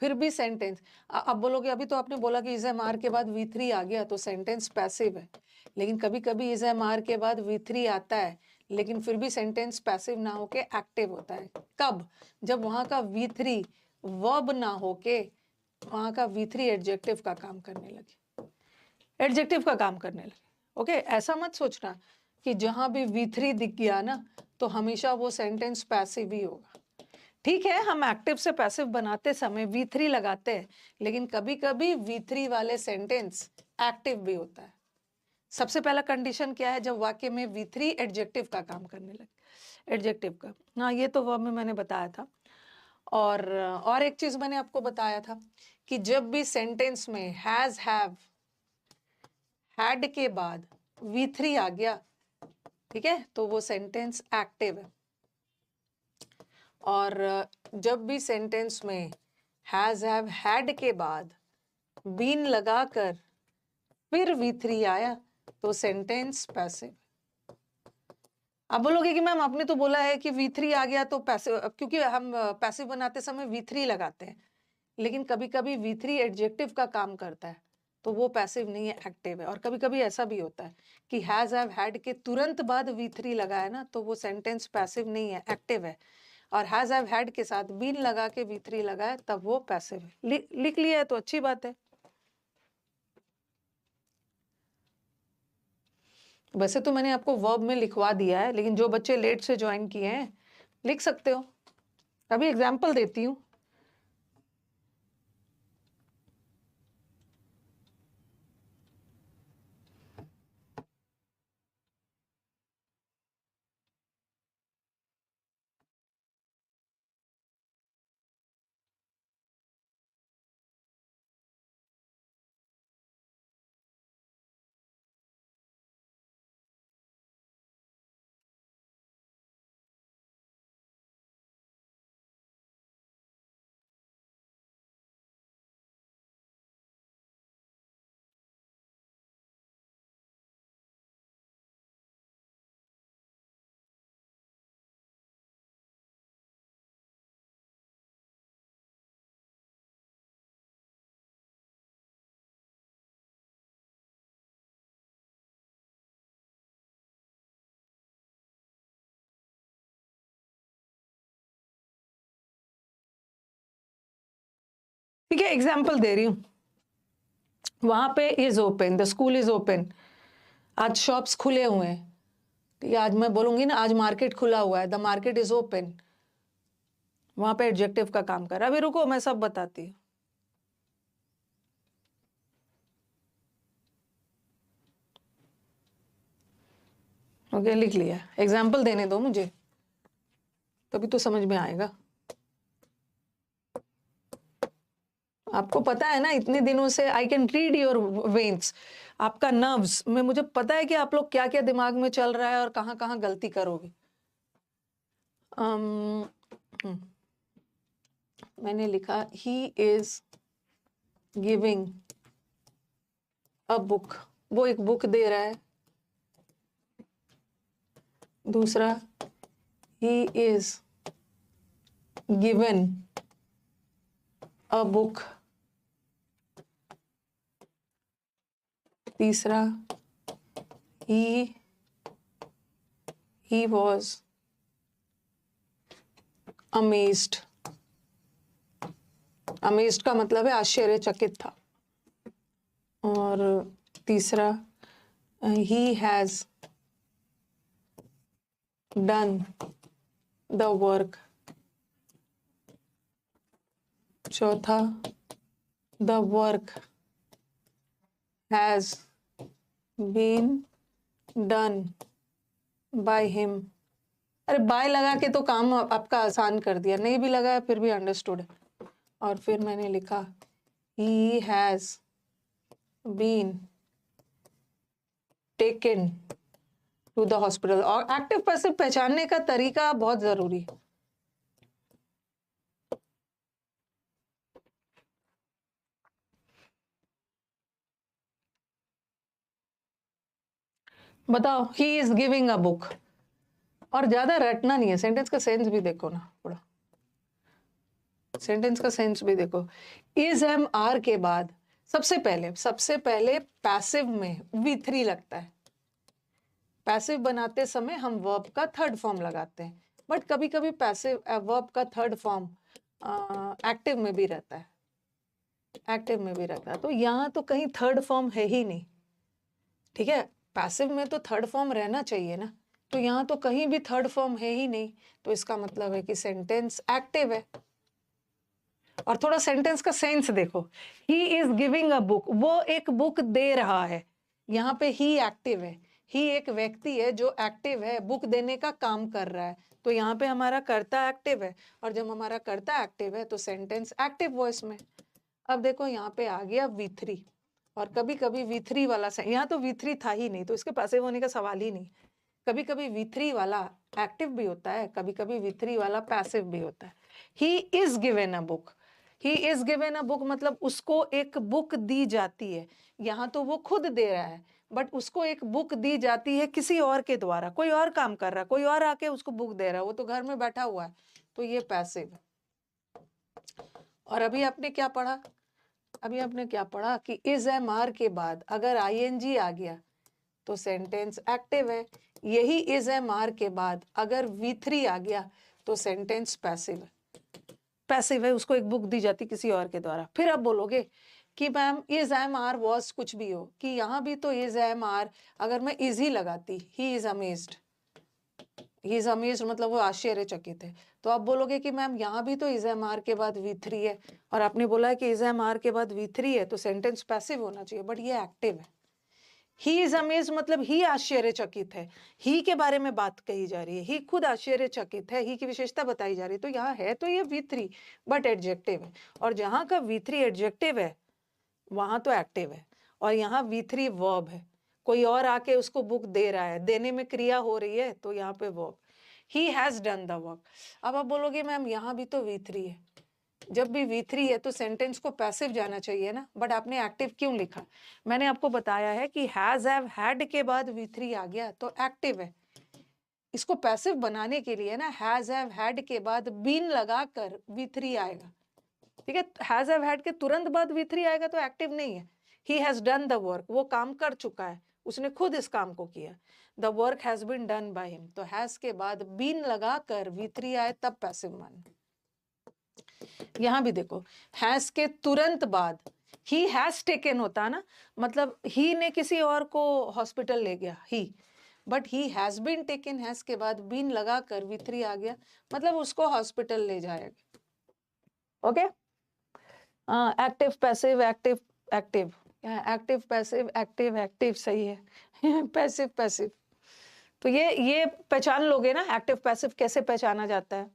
S1: फिर भी सेंटेंस। अब बोलोगे अभी तो आपने बोला कि इज एम आर के बाद V3 आ गया तो सेंटेंस पैसिव है, लेकिन कभी कभी इज एम आर के बाद V3 आता है लेकिन फिर भी सेंटेंस पैसिव ना होके एक्टिव होता है। कब? जब वहां का V3 वर्ब ना होके वहां का V3 एडजेक्टिव का काम करने लगे, एडजेक्टिव का काम करने लगे। ओके, ऐसा मत सोचना कि जहां भी V3 दिख गया ना तो हमेशा वो सेंटेंस पैसिव ही होगा। ठीक है, हम एक्टिव से पैसिव बनाते समय V3 लगाते हैं, लेकिन कभी कभी V3 वाले सेंटेंस एक्टिव भी होता है। सबसे पहला कंडीशन क्या है, जब वाक्य में V3 एडजेक्टिव का काम करने लगे, एडजेक्टिव का। हाँ, ये तो वर्ब में मैंने बताया था। और एक चीज मैंने आपको बताया था कि जब भी सेंटेंस में हैज, हैव, हैड के बाद V3 आ गया, ठीक है, तो वो सेंटेंस एक्टिव है। और जब भी सेंटेंस में हैज, हैव, हैड के बाद बीन लगाकर फिर V3 आया तो सेंटेंस पैसिव। आप बोलोगे कि मैम आपने तो बोला है कि V3 आ गया तो पैसिव, क्योंकि हम पैसिव बनाते समय V3 लगाते हैं, लेकिन कभी कभी V3 एडजेक्टिव का काम करता है तो वो पैसिव नहीं है, एक्टिव है। और कभी कभी ऐसा भी होता है कि हैज, हैव, हैड के तुरंत बाद V3 लगाया ना तो वो सेंटेंस पैसिव नहीं है, एक्टिव है। और हैज, हैव, हैड के साथ बीन लगा के V3 लगाए तब वो पैसिव है। लिख लिया है तो अच्छी बात है। वैसे तो मैंने आपको वर्ब में लिखवा दिया है, लेकिन जो बच्चे लेट से ज्वाइन किए हैं लिख सकते हो। अभी एग्जाम्पल देती हूँ। ठीक है, एग्जाम्पल दे रही हूँ। वहां पे is open, the school is open, आज शॉप्स खुले हुए हैं। ठीक है, आज मैं बोलूंगी ना आज मार्केट खुला हुआ है, द मार्केट इज ओपन, वहां पे एडजेक्टिव का काम कर रहा है। अभी रुको, मैं सब बताती हूँ। ओके, लिख लिया। एग्जाम्पल देने दो मुझे, तभी तो समझ में आएगा। आपको पता है ना, इतने दिनों से I can read your veins, आपका नर्व्स में मुझे पता है कि आप लोग क्या क्या दिमाग में चल रहा है और कहाँ कहाँ गलती करोगे। मैंने लिखा he is giving a book, वो एक बुक दे रहा है। दूसरा, he is given a book. तीसरा, he was amazed, amazed का मतलब है आश्चर्यचकित था। और तीसरा, he has done the work। चौथा, the work has been done by him। अरे बाय लगा के तो काम आपका आसान कर दिया, नहीं भी लगाया फिर भी अंडरस्टूड। और फिर मैंने लिखा he has been taken to the hospital। और एक्टिव पैसिव पहचानने का तरीका बहुत जरूरी है। बताओ, he is giving a book। और ज्यादा रटना नहीं है, सेंटेंस का सेंस भी देखो ना थोड़ा, सेंटेंस का सेंस भी देखो। इज एम आर के बाद सबसे पहले पैसिव में V3 लगता है। पैसिव बनाते समय हम वर्ब का थर्ड फॉर्म लगाते हैं, बट कभी कभी पैसिव वर्ब का थर्ड फॉर्म एक्टिव में भी रहता है, एक्टिव में भी रहता है। तो यहाँ तो कहीं थर्ड फॉर्म है ही नहीं, ठीक है। पैसिव में तो थर्ड फॉर्म रहना चाहिए ना, तो यहाँ तो कहीं भी थर्ड फॉर्म है ही नहीं, तो इसका मतलब है कि सेंटेंस एक्टिव है। और थोड़ा सेंटेंस का सेंस देखो, he is giving a book, वो एक बुक दे रहा है, यहाँ पे ही एक्टिव है, ही एक व्यक्ति है जो एक्टिव है, बुक देने का काम कर रहा है, तो यहाँ पे हमारा कर्ता एक्टिव है, और जब हमारा कर्ता एक्टिव है तो सेंटेंस एक्टिव वॉइस में। अब देखो यहाँ पे आ गया V3, और कभी कभी V3 वाला, यहाँ तो V3 था ही नहीं, तो इसके पैसिव होने का सवाल ही नहीं। कभी कभी V3 वाला एक्टिव भी होता है, कभी कभी V3 वाला पैसिव भी होता है। He is given a book, he is given a book मतलब उसको एक बुक दी जाती है, यहाँ तो वो खुद दे रहा है, बट उसको एक बुक दी जाती है किसी और के द्वारा, कोई और काम कर रहा है, कोई और आके उसको बुक दे रहा है, वो तो घर में बैठा हुआ है, तो ये पैसिव है। और अभी आपने क्या पढ़ा, अभी आपने क्या पढ़ा कि इज एम आर के बाद अगर ING आ गया तो सेंटेंस एक्टिव है, यही इज एम आर के बाद अगर V3 आ गया तो सेंटेंस पैसिव है। पैसिव है, उसको एक बुक दी जाती किसी और के द्वारा। फिर आप बोलोगे कि ma'am is am are was कुछ भी हो, कि यहाँ भी तो इज एम आर, अगर मैं इज ही लगाती, he is amazed, he is amazed मतलब वो आश्चर्यचकित है, तो आप बोलोगे कि मैम यहाँ भी तो इज एम आर के बाद V3 है, और आपने बोला है कि इज एम आर के बाद V3 है तो सेंटेंस पैसिव होना चाहिए, बट ये एक्टिव है। ही इज अमेज्ड मतलब ही आश्चर्यचकित है, ही के बारे में बात कही जा रही है, ही खुद आश्चर्यचकित है, ही की विशेषता बताई जा रही है, तो यहाँ है तो ये V3 बट एडजेक्टिव है, और जहाँ का V3 एडजेक्टिव है वहां तो एक्टिव है, और यहाँ V3 वर्ब है, कोई और आके उसको बुक दे रहा है, देने में क्रिया हो रही है, तो यहाँ पे verb, he has done the work. अब आप बोलोगे मैम यहाँ भी तो V3 है, जब भी V3 है तो सेंटेंस को पैसिव जाना चाहिए ना, बट आपने एक्टिव क्यों लिखा? मैंने आपको बताया है कि हैज हैव हैड के बाद V3 आ गया तो एक्टिव है, इसको पैसिव बनाने के लिए ना हैज हैव हैड के बाद बीन लगाकर V3 आएगा, ठीक है। हैज हैव हैड के तुरंत बाद V3 आएगा तो एक्टिव नहीं है। He has done the work, वो काम कर चुका है, उसने खुद इस काम को किया, the work has been done by him, तो हैज के बाद बीन लगाकर V3 आए तब पैसिव मान। यहाँ भी देखो, हैज के तुरंत बाद ही हैज टेकन होता है ना, मतलब ही ने किसी और को हॉस्पिटल ले गया, he, but he has been taken, has के बाद बीन लगाकर V3 आ गया, मतलब उसको हॉस्पिटल ले जाएगा। Okay, active passive active active, active passive active active सही है पैसिव पैसिव, तो ये पहचान लोगे ना, एक्टिव पैसिव कैसे पहचाना जाता है।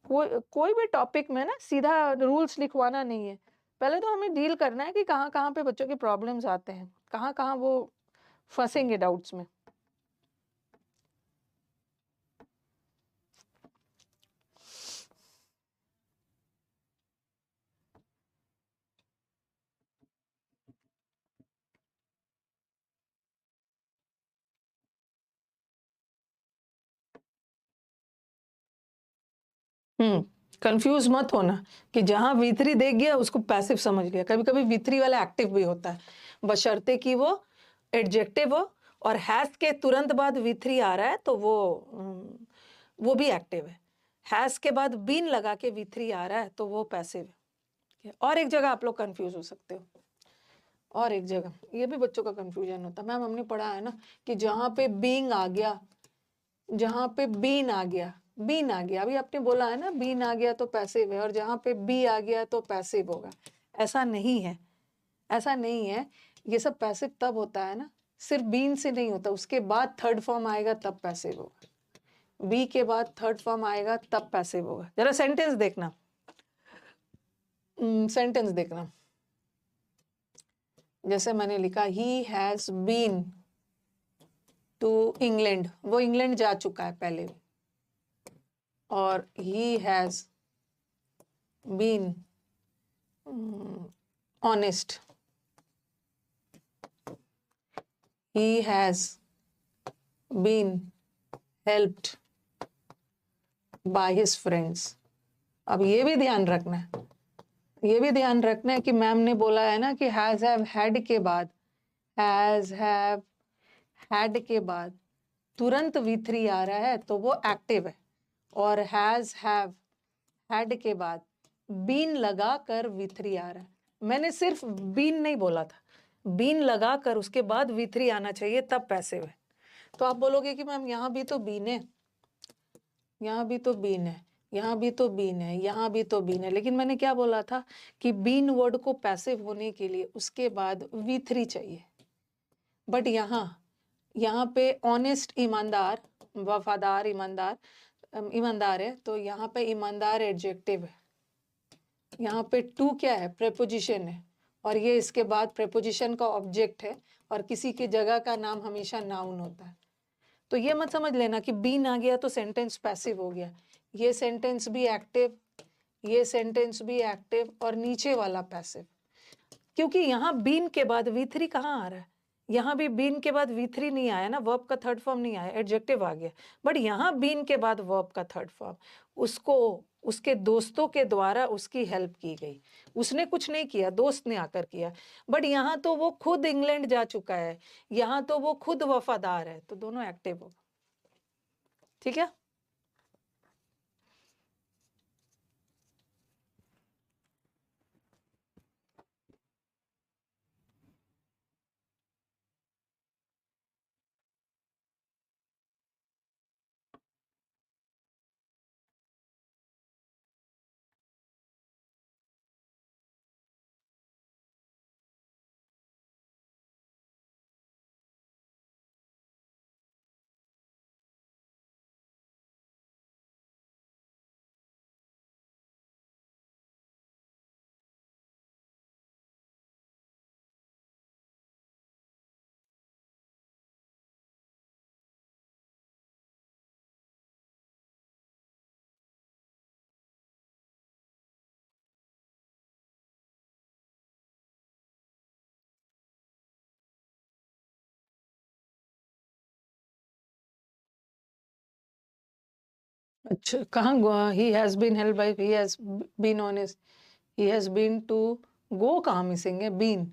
S1: कोई भी टॉपिक में ना सीधा रूल्स लिखवाना नहीं है, पहले तो हमें डील करना है कि कहाँ कहाँ पे बच्चों के प्रॉब्लम्स आते हैं, कहाँ कहाँ वो फंसेंगे डाउट्स में। कंफ्यूज मत होना कि जहां V3 देख गया उसको पैसिव समझ लिया, कभी कभी V3 वाला एक्टिव भी होता है, बशर्ते कि वो एडजेक्टिव हो, और हैज के तुरंत बाद V3 आ रहा है तो वो भी एक्टिव है, हैज के बाद बीन लगा के V3 आ रहा है तो वो पैसिव है। और एक जगह आप लोग कंफ्यूज हो सकते हो, और एक जगह ये भी बच्चों का कंफ्यूजन होता है, मैम हमने पढ़ा है ना कि जहां पे बीइंग आ गया, जहां पे बीन आ गया, बीन आ गया, अभी आपने बोला है ना बीन आ गया तो पैसिव है, और जहां पे बी आ गया तो पैसिव होगा, ऐसा नहीं है, ऐसा नहीं है, ये सब पैसिव तब होता है ना, सिर्फ बीन से नहीं होता, उसके बाद थर्ड फॉर्म आएगा तब पैसिव होगा, बी के बाद थर्ड फॉर्म आएगा तब पैसिव होगा। जरा सेंटेंस देखना, सेंटेंस देखना, जैसे मैंने लिखा ही हैज बीन टू इंग्लैंड, वो इंग्लैंड जा चुका है पहले, और he has been honest, he has been helped by his friends। अब ये भी ध्यान रखना है, ये भी ध्यान रखना है कि मैम ने बोला है ना कि हैज हैव हैड के बाद, हैज हैव हैड के बाद तुरंत V3 आ रहा है तो वो एक्टिव है, और हैज हैव हैड के बाद बीन लगा कर V3 आ रहा है, मैंने सिर्फ बीन नहीं बोला था, बीन लगाकर उसके बाद V3 आना चाहिए, तब पैसिव है। तो आप बोलोगे कि मैम यहाँ भी तो बीन है, यहाँ भी तो बीन है, यहाँ भी तो बीन है, यहाँ भी तो बीन है, लेकिन मैंने क्या बोला था कि बीन वर्ड को पैसिव होने के लिए उसके बाद V3 चाहिए। बट यहाँ पे ऑनेस्ट, ईमानदार, वफादार, ईमानदार है, तो यहाँ पे ईमानदार एडजेक्टिव है। यहाँ पे टू क्या है, प्रेपोजिशन है, और ये इसके बाद प्रेपोजिशन का ऑब्जेक्ट है, और किसी की जगह का नाम हमेशा नाउन होता है। तो ये मत समझ लेना कि बीन आ गया तो सेंटेंस पैसिव हो गया। ये सेंटेंस भी एक्टिव, ये सेंटेंस भी एक्टिव, और नीचे वाला पैसिव। क्योंकि यहाँ बीन के बाद V3 कहाँ आ रहा है, यहाँ भी बीन के बाद V3 नहीं आया ना, वर्ब का थर्ड फॉर्म नहीं आया, एडजेक्टिव आ गया। बट यहाँ बीन के बाद वर्ब का थर्ड फॉर्म, उसको उसके दोस्तों के द्वारा उसकी हेल्प की गई। उसने कुछ नहीं किया, दोस्त ने आकर किया। बट यहाँ तो वो खुद इंग्लैंड जा चुका है, यहाँ तो वो खुद वफादार है, तो दोनों एक्टिव होगा। ठीक है। अच्छा, कहाँ he has been help by, he has been honest, he has been to, go कहाँ मिसिंग है, बीन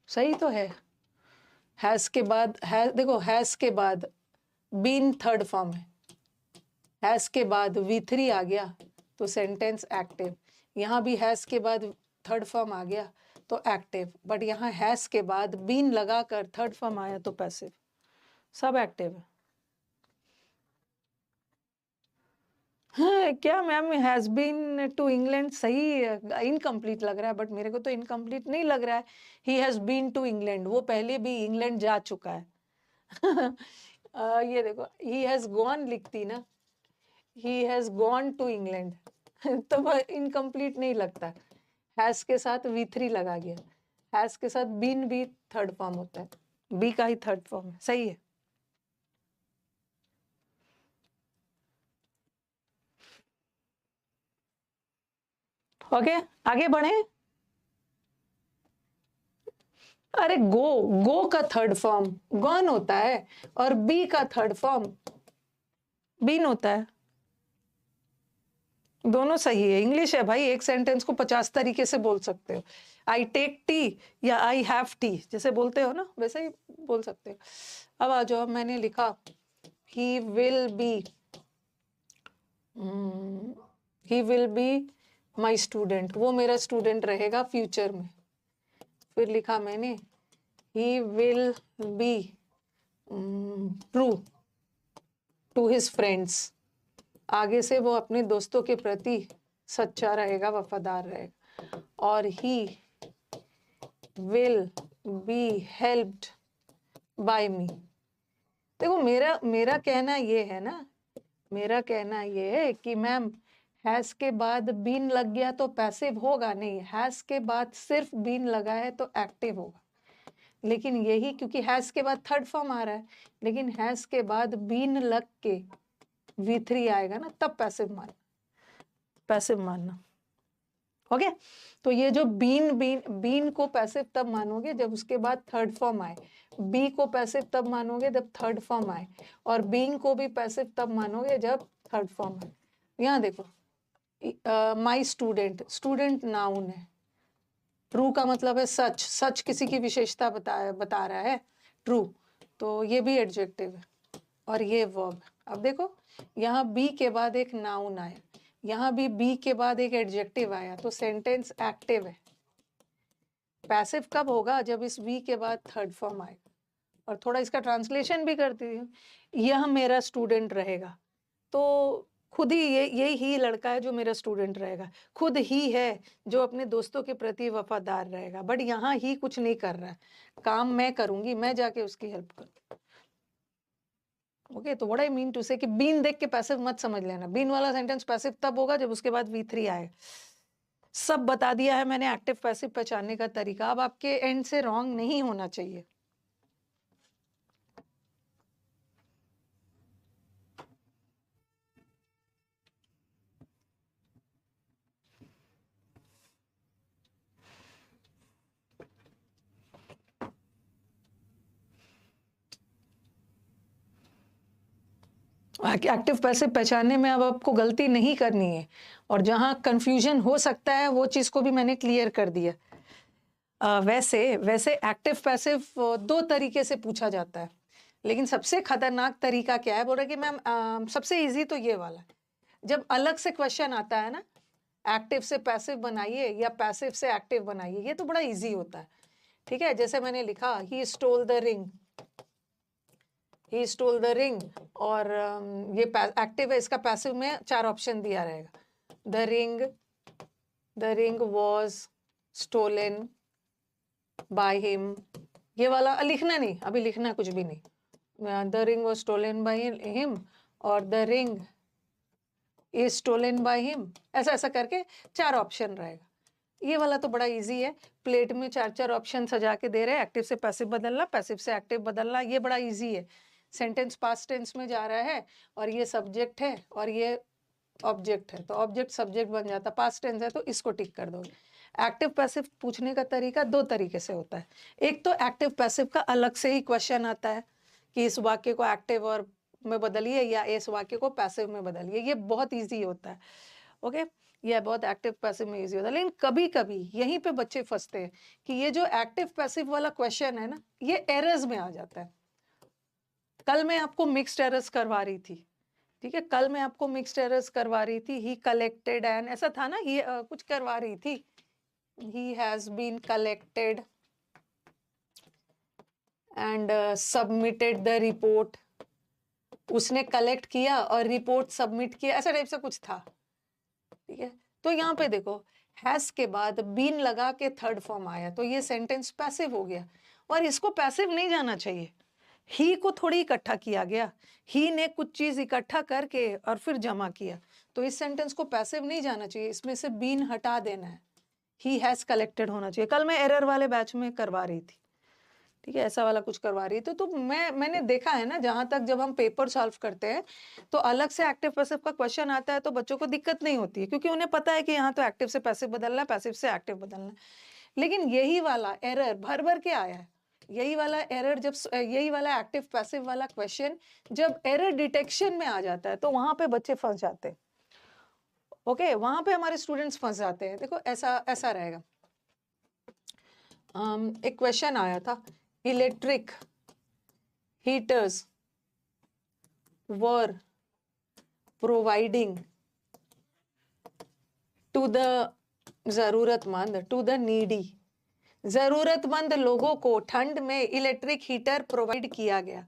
S1: सही तो है। हैज के बाद है, देखो हैज के बाद बीन थर्ड फॉर्म है, हैज के बाद V3 आ गया तो सेंटेंस एक्टिव। यहाँ भी हैज के बाद थर्ड फॉर्म आ गया तो एक्टिव। बट यहाँ हैज के बाद बीन लगाकर थर्ड फॉर्म आया तो पैसिव। सब एक्टिव है। हाँ, क्या ma'am has been to England सही इनकम्प्लीट लग रहा है, बट मेरे को तो इनकम्प्लीट नहीं लग रहा है। He has been to England, वो पहले भी इंग्लैंड जा चुका है। ये देखो, ही हैज गॉन लिखती ना, he has gone to England, तो वह इनकम्प्लीट नहीं लगता। हैज के साथ V3 लगा गया, हैज के साथ बीन भी थर्ड फॉर्म होता है, बी का ही थर्ड फॉर्म है, सही है। ओके, आगे बढ़े। अरे गो का थर्ड फॉर्म गॉन होता है, और बी का थर्ड फॉर्म बीन होता है। दोनों सही है, इंग्लिश है भाई, एक सेंटेंस को 50 तरीके से बोल सकते हो। आई टेक टी या आई हैव टी जैसे बोलते हो ना, वैसे ही बोल सकते हो। अब आ जाओ, मैंने लिखा he will be my student, वो मेरा स्टूडेंट रहेगा फ्यूचर में। फिर लिखा मैंने he will be true to his friends, आगे से वो अपने दोस्तों के प्रति सच्चा रहेगा, वफादार रहेगा। और he will be helped by me. देखो मेरा कहना ये है ना, मेरा कहना ये है कि मैम हैज के बाद बीन लग गया तो पैसिव होगा नहीं, हैज के बाद सिर्फ बीन लगा है तो एक्टिव होगा। लेकिन यही क्योंकि हैज के बाद थर्ड फॉर्म आ रहा है, लेकिन हैज के बाद बीन लग के V3 आएगा ना, तब पैसिव मानना। ओके, तो ये जो बीन को पैसिव तब मानोगे जब उसके बाद थर्ड फॉर्म आए, बी को पैसिव तब मानोगे जब थर्ड फॉर्म आए, और बीन को भी पैसिव तब मानोगे जब थर्ड फॉर्म आए। यहाँ देखो, माई स्टूडेंट, स्टूडेंट नाउन है, ट्रू का मतलब है सच, सच किसी की विशेषता बता रहा है, ट्रू, तो ये भी एडजेक्टिव है, और ये वर्ब। अब देखो, यहाँ बी के बाद एक नाउन आया, यहाँ भी बी के बाद एक एडजेक्टिव आया, तो सेंटेंस एक्टिव है। पैसिव कब होगा? जब इस वी के बाद थर्ड फॉर्म आएगा। और थोड़ा इसका ट्रांसलेशन भी करती हूँ, यह मेरा स्टूडेंट रहेगा, तो खुद ही ये ही लड़का है जो मेरा स्टूडेंट रहेगा, खुद ही है जो अपने दोस्तों के प्रति वफादार रहेगा, बट यहाँ ही कुछ नहीं कर रहा है, काम मैं करूंगी, मैं जाके उसकी हेल्प करूँ। ओके, तो व्हाट आई मीन टू से कि बीन देख के पैसिव मत समझ लेना। बीन वाला सेंटेंस पैसिव तब होगा जब उसके बाद V3 आए। सब बता दिया है मैंने एक्टिव पैसिव पहचानने का तरीका, अब आपके एंड से रॉन्ग नहीं होना चाहिए। एक्टिव पैसिव पहचानने में अब आपको गलती नहीं करनी है, और जहां कंफ्यूजन हो सकता है वो चीज को भी मैंने क्लियर कर दिया। वैसे एक्टिव पैसिव दो तरीके से पूछा जाता है, लेकिन सबसे खतरनाक तरीका क्या है? बोल रहे कि मैम सबसे इजी तो ये वाला है, जब अलग से क्वेश्चन आता है ना, एक्टिव से पैसिव बनाइए या पैसिव से एक्टिव बनाइए, ये तो बड़ा इजी होता है। ठीक है, जैसे मैंने लिखा he stole the ring, he stole the ring, और ये एक्टिव है, इसका पैसिव में 4 ऑप्शन दिया रहेगा। The ring was stolen by him, ये वाला लिखना नहीं, अभी लिखना कुछ भी नहीं। The ring was stolen by him और the ring is stolen by him, ऐसा ऐसा करके 4 ऑप्शन रहेगा। ये वाला तो बड़ा इजी है, प्लेट में 4 ऑप्शन सजा के दे रहे हैं, एक्टिव से पैसिव बदलना, पैसिव से एक्टिव बदलना, ये बड़ा इजी है। सेंटेंस पास्ट टेंस में जा रहा है और ये सब्जेक्ट है और ये ऑब्जेक्ट है, तो ऑब्जेक्ट सब्जेक्ट बन जाता, पास्ट टेंस है तो इसको टिक कर दोगे। एक्टिव पैसिव पूछने का तरीका 2 तरीके से होता है। एक तो एक्टिव पैसिव का अलग से ही क्वेश्चन आता है कि इस वाक्य को एक्टिव और में बदलिए या इस वाक्य को पैसिव में बदलिए, ये बहुत ईजी होता है। ओके, यह बहुत एक्टिव पैसिव में इजी होता है। लेकिन कभी कभी यहीं पे बच्चे फंसते हैं कि ये जो एक्टिव पैसिव वाला क्वेश्चन है ना, ये एरर्स में आ जाता है। कल मैं आपको मिक्स्ड एरर्स करवा रही थी, ठीक है, कल मैं आपको मिक्स्ड एरर्स करवा रही थी, ही कलेक्टेड एंड ऐसा था ना, ये कुछ करवा रही थी, he has been collected and submitted the report, उसने कलेक्ट किया और रिपोर्ट सबमिट किया, ऐसा टाइप से कुछ था। ठीक है, तो यहाँ पे देखो हैज के बाद बीन लगा के थर्ड फॉर्म आया, तो ये सेंटेंस पैसिव हो गया, और इसको पैसिव नहीं जाना चाहिए। ही को थोड़ी इकट्ठा किया गया, ही ने कुछ चीज इकट्ठा करके और फिर जमा किया, तो इस सेंटेंस को पैसिव नहीं जाना चाहिए, इसमें से बीन हटा देना है, ही हैज कलेक्टेड होना चाहिए। कल मैं एरर वाले बैच में करवा रही थी, ठीक है, ऐसा वाला कुछ करवा रही थी, तो मैंने देखा है ना, जहां तक जब हम पेपर सॉल्व करते हैं तो अलग से एक्टिव पैसिव का क्वेश्चन आता है तो बच्चों को दिक्कत नहीं होती है, क्योंकि उन्हें पता है कि यहाँ तो एक्टिव से पैसिव बदलना है, पैसिव से एक्टिव बदलना है। लेकिन यही वाला एरर भर भर के आया है, यही वाला एरर जब यही वाला एक्टिव पैसिव वाला क्वेश्चन जब एरर डिटेक्शन में आ जाता है तो वहां पे बच्चे फंस जाते हैं। ओके, वहां पे हमारे स्टूडेंट्स फंस जाते हैं। देखो ऐसा ऐसा रहेगा, एक क्वेश्चन आया था, electric heaters were providing to the जरूरतमंद, टू द नीडी, जरूरतमंद लोगों को ठंड में इलेक्ट्रिक हीटर प्रोवाइड किया गया।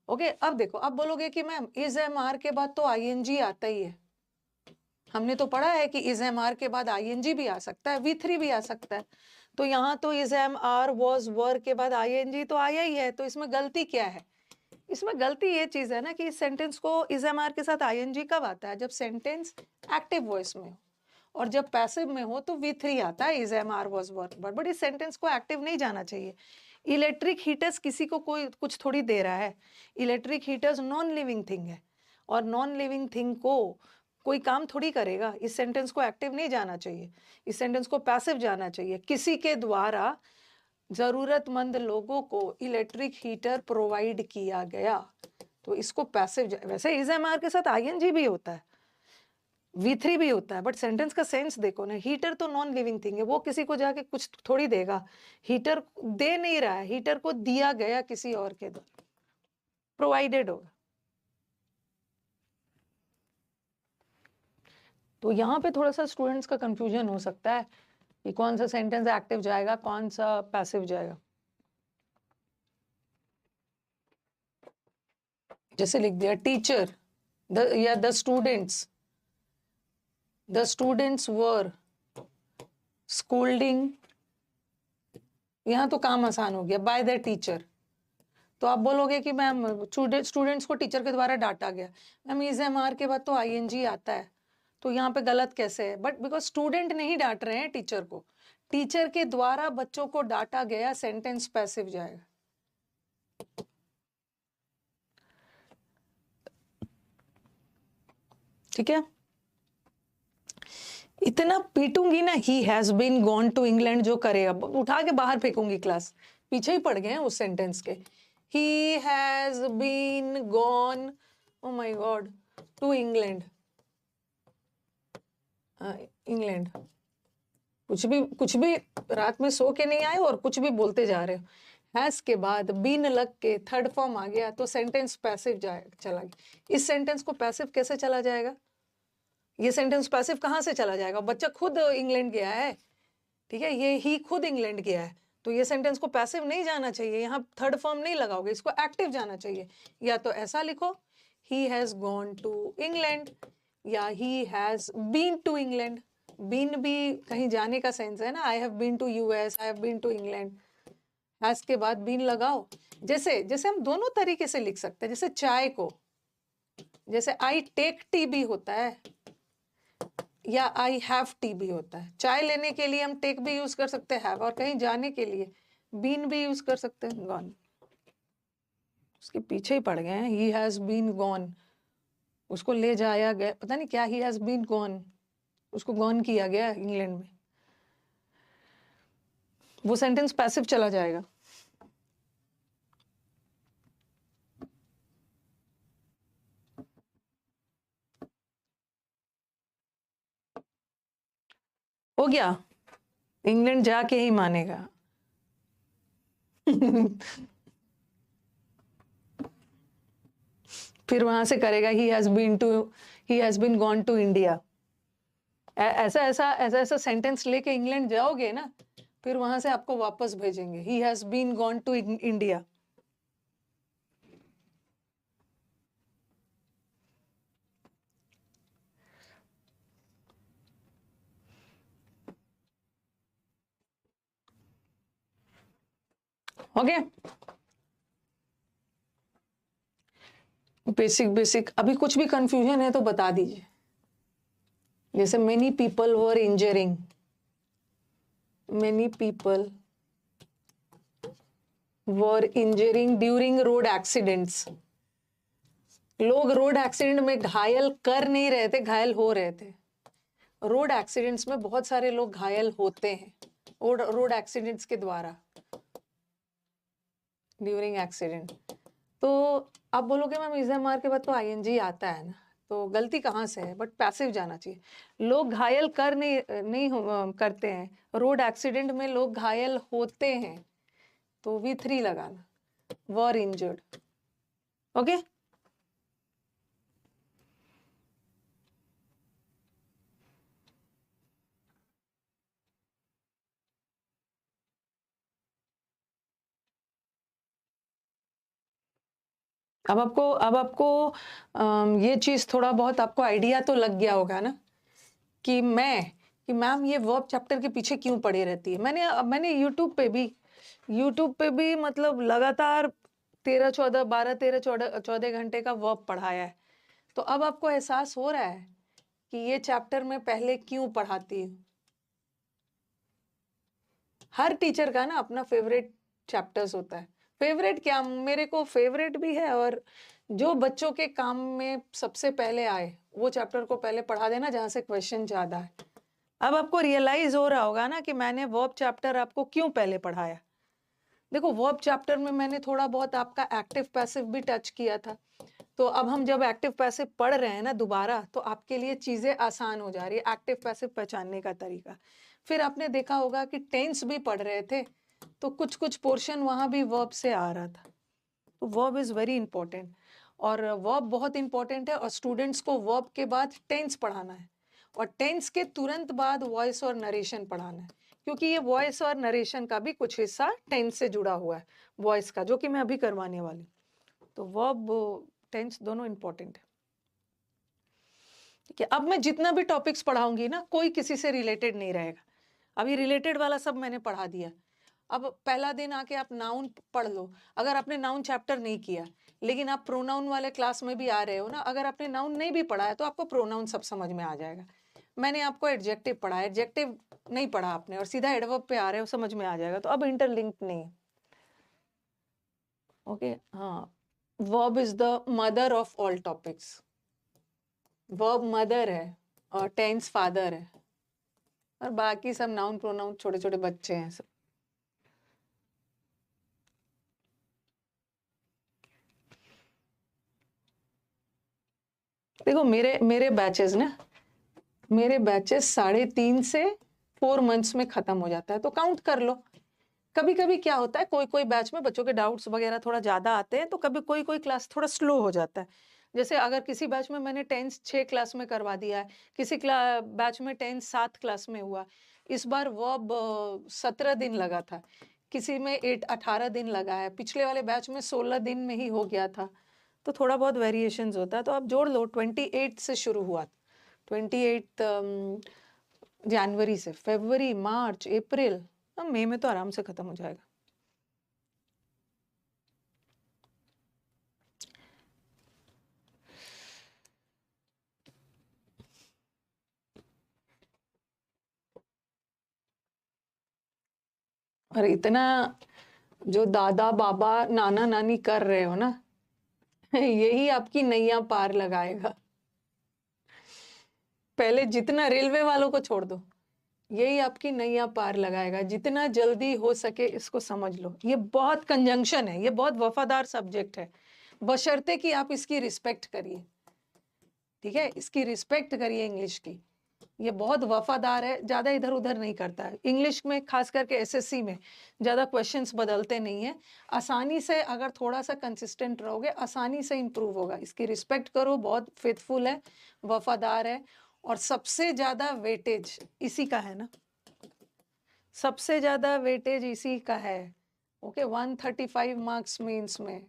S1: ओके, अब देखो, अब बोलोगे कि मैम इज एम आर के बाद तो आईएनजी आता ही है, हमने तो पढ़ा है कि इज एम आर के बाद आईएनजी भी आ सकता है, V3 भी आ सकता है, तो यहाँ तो is am are was were के बाद आईएनजी तो आया ही है, तो इसमें गलती क्या है? इसमें गलती ये चीज है ना कि इस सेंटेंस को इज एम आर के साथ आईएनजी कब आता है? जब सेंटेंस एक्टिव वॉइस में हो, और जब पैसिव में हो तो V3 आता है, is am are was were, but इस सेंटेंस को एक्टिव नहीं जाना चाहिए। इलेक्ट्रिक हीटर्स किसी को कोई कुछ थोड़ी दे रहा है, electric heaters non living thing है, और नॉन लिविंग थिंग को कोई काम थोड़ी करेगा, इस सेंटेंस को एक्टिव नहीं जाना चाहिए, इस सेंटेंस को पैसिव जाना चाहिए। किसी के द्वारा जरूरतमंद लोगों को इलेक्ट्रिक हीटर प्रोवाइड किया गया, तो इसको पैसिव। वैसे इज एम आर के साथ आईएनजी भी होता है, V3 भी होता है, बट सेंटेंस का सेंस देखो ना, हीटर तो नॉन लिविंग थिंग है, वो किसी को जाके कुछ थोड़ी देगा, हीटर दे नहीं रहा है, हीटर को दिया गया किसी और के द्वारा, प्रोवाइडेड होगा। तो यहाँ पे थोड़ा सा स्टूडेंट्स का कंफ्यूजन हो सकता है, कि कौन सा सेंटेंस एक्टिव जाएगा, कौन सा पैसिव जाएगा। जैसे लिख दिया टीचर या द स्टूडेंट्स वर स्कोल्डिंग, यहाँ तो काम आसान हो गया, बाय द टीचर। तो आप बोलोगे कि मैम स्टूडेंट्स को टीचर के द्वारा डांटा गया, मैम इज एम आर के बाद तो आईएनजी आता है, तो यहाँ पे गलत कैसे है? बट बिकॉज स्टूडेंट नहीं डांट रहे हैं टीचर को, टीचर के द्वारा बच्चों को डांटा गया, सेंटेंस पैसिव जाएगा। ठीक है, इतना पीटूंगी ना, he has been gone to England, जो करेगा उठा के बाहर फेंकूंगी क्लास, पीछे ही पड़ गए हैं उस सेंटेंस के। He has been gone, oh my god, to England. England, कुछ भी रात में सो के नहीं आए और कुछ भी बोलते जा रहे हो। हैज के बाद बीन लग के थर्ड फॉर्म आ गया तो सेंटेंस पैसिव चला गया। इस सेंटेंस को पैसिव कैसे चला जाएगा? ये सेंटेंस पैसिव कहाँ से चला जाएगा? बच्चा खुद इंग्लैंड गया है, ठीक है, ये ही खुद इंग्लैंड गया है, तो ये सेंटेंस को पैसिव नहीं जाना चाहिए, यहाँ थर्ड फॉर्म नहीं लगाओगे, इसको एक्टिव जाना चाहिए। या तो ऐसा लिखो, he has gone to England, या he has been to England. Been भी कहीं जाने का सेंस है ना, I have been to US, I have been to England, has के बाद बीन लगाओ। जैसे जैसे हम दोनों तरीके से लिख सकते हैं, जैसे चाय को, जैसे आई टेक टी भी होता है, या आई हैव टी भी होता है। चाय लेने के लिए हम टेक भी यूज कर सकते हैं हैव, और कहीं जाने के लिए बीन भी यूज कर सकते हैं गॉन। उसके पीछे ही पड़ गए हैं, ही हैज बीन गॉन, उसको ले जाया गया, पता नहीं क्या, ही हैज बीन गॉन, उसको गॉन किया गया इंग्लैंड में, वो सेंटेंस पैसिव चला जाएगा। हो गया, इंग्लैंड जाके ही मानेगा। फिर वहां से करेगा he has been gone to India. ऐसा सेंटेंस लेके इंग्लैंड जाओगे ना, फिर वहां से आपको वापस भेजेंगे, he has been gone to India. हो गया बेसिक। अभी कुछ भी कंफ्यूजन है तो बता दीजिए। जैसे many people were injuring, many people were injuring during road accidents। लोग रोड एक्सीडेंट में घायल कर नहीं रहे थे, घायल हो रहे थे। रोड एक्सीडेंट्स में बहुत सारे लोग घायल होते हैं रोड एक्सीडेंट्स के द्वारा, ड्यूरिंग एक्सीडेंट। तो आप बोलोगे मैम इज़एमआर के बाद तो आईएनजी आता है ना, तो गलती कहाँ से है? बट पैसिव जाना चाहिए। लोग घायल कर नहीं करते हैं, रोड एक्सीडेंट में लोग घायल होते हैं, तो V3 लगाना, वर इंजर्ड। ओके, अब आपको ये चीज थोड़ा बहुत आपको आइडिया तो लग गया होगा ना कि मैम ये वर्ब चैप्टर के पीछे क्यों पड़ी रहती है। मैंने यूट्यूब पे भी मतलब लगातार 13-14 घंटे का वर्ब पढ़ाया है, तो अब आपको एहसास हो रहा है कि ये चैप्टर मैं पहले क्यों पढ़ाती हूँ। हर टीचर का ना अपना फेवरेट चैप्टर्स होता है। फेवरेट क्या, मेरे को फेवरेट भी है, और जो बच्चों के काम में सबसे पहले आए वो चैप्टर को पहले पढ़ा देना, जहां से क्वेश्चन ज्यादा है। अब आपको रियलाइज हो रहा होगा ना कि मैंने वर्ब चैप्टर आपको क्यों पहले पढ़ाया। देखो, वर्ब चैप्टर में मैंने थोड़ा बहुत आपका एक्टिव पैसिव भी टच किया था, तो अब हम जब एक्टिव पैसिव पढ़ रहे हैं ना दोबारा, तो आपके लिए चीजें आसान हो जा रही है, एक्टिव पैसिव पहचानने का तरीका। फिर आपने देखा होगा कि टेंस भी पढ़ रहे थे, तो कुछ पोर्शन वहां भी वर्ब से आ रहा था। तो वर्ब इज वेरी इंपॉर्टेंट, और वर्ब बहुत इंपॉर्टेंट है, और स्टूडेंट्स को वर्ब के बाद टेंस पढ़ाना है, और टेंस के तुरंत बाद वॉइस और नरेशन पढ़ाना है, क्योंकि ये वॉइस और नरेशन का भी कुछ हिस्सा टेंस से जुड़ा हुआ है, वॉइस का, जो कि मैं अभी करवाने वाली हूँ। तो वर्ब टेंस दोनों इंपॉर्टेंट है। ठीक है, अब मैं जितना भी टॉपिक्स पढ़ाऊंगी ना, कोई किसी से रिलेटेड नहीं रहेगा। अभी रिलेटेड वाला सब मैंने पढ़ा दिया। अब पहला दिन आके आप नाउन पढ़ लो। अगर आपने नाउन चैप्टर नहीं किया, लेकिन आप प्रोनाउन वाले क्लास में भी आ रहे हो ना, अगर आपने नाउन नहीं भी पढ़ा है तो आपको प्रोनाउन सब समझ में आ जाएगा। मैंने आपको एडजेक्टिव पढ़ा है, एडजेक्टिव नहीं पढ़ा आपने और सीधा एडवर्ब पे आ रहे हो, समझ में आ जाएगा। तो अब इंटरलिंक्ड नहीं है। ओके, हाँ, verb is the mother of all topics. Verb mother है और टेंस फादर है, और बाकी सब नाउन प्रोनाउन छोटे छोटे बच्चे हैं सब। देखो मेरे बैचेस 3.5 से 4 मंथ्स में खत्म हो जाता है, तो काउंट कर लो। कभी कभी क्या होता है, कोई कोई बैच में बच्चों के डाउट्स वगैरह थोड़ा ज्यादा आते हैं, तो कभी कोई कोई क्लास थोड़ा स्लो हो जाता है। जैसे अगर किसी बैच में मैंने टेंस 6 क्लास में करवा दिया है, किसी बैच में टेंस 7 क्लास में हुआ। इस बार वर्ब 17 दिन लगा था, किसी में 18 दिन लगा है, पिछले वाले बैच में 16 दिन में ही हो गया था। तो थोड़ा बहुत वेरिएशंस होता है, तो आप जोड़ लो। 28 से शुरू हुआ, 28 जनवरी से फरवरी, मार्च, अप्रैल, मई में तो आराम से खत्म हो जाएगा। और इतना जो दादा बाबा नाना नानी कर रहे हो ना, यही आपकी नैया पार लगाएगा। पहले जितना रेलवे वालों को छोड़ दो, यही आपकी नैया पार लगाएगा। जितना जल्दी हो सके इसको समझ लो। ये बहुत कंजंक्शन है, ये बहुत वफादार सब्जेक्ट है, बशर्ते कि आप इसकी रिस्पेक्ट करिए। ठीक है, इसकी रिस्पेक्ट करिए इंग्लिश की। ये बहुत वफादार है, ज्यादा इधर उधर नहीं करता है। इंग्लिश में खास करके एसएससी में ज्यादा क्वेश्चंस बदलते नहीं है। आसानी से अगर थोड़ा सा कंसिस्टेंट रहोगे, आसानी से इंप्रूव होगा। इसकी रिस्पेक्ट करो, बहुत फेथफुल है, वफादार है, और सबसे ज्यादा वेटेज इसी का है ना, सबसे ज्यादा वेटेज इसी का है। ओके, 135 मार्क्स मेंस में।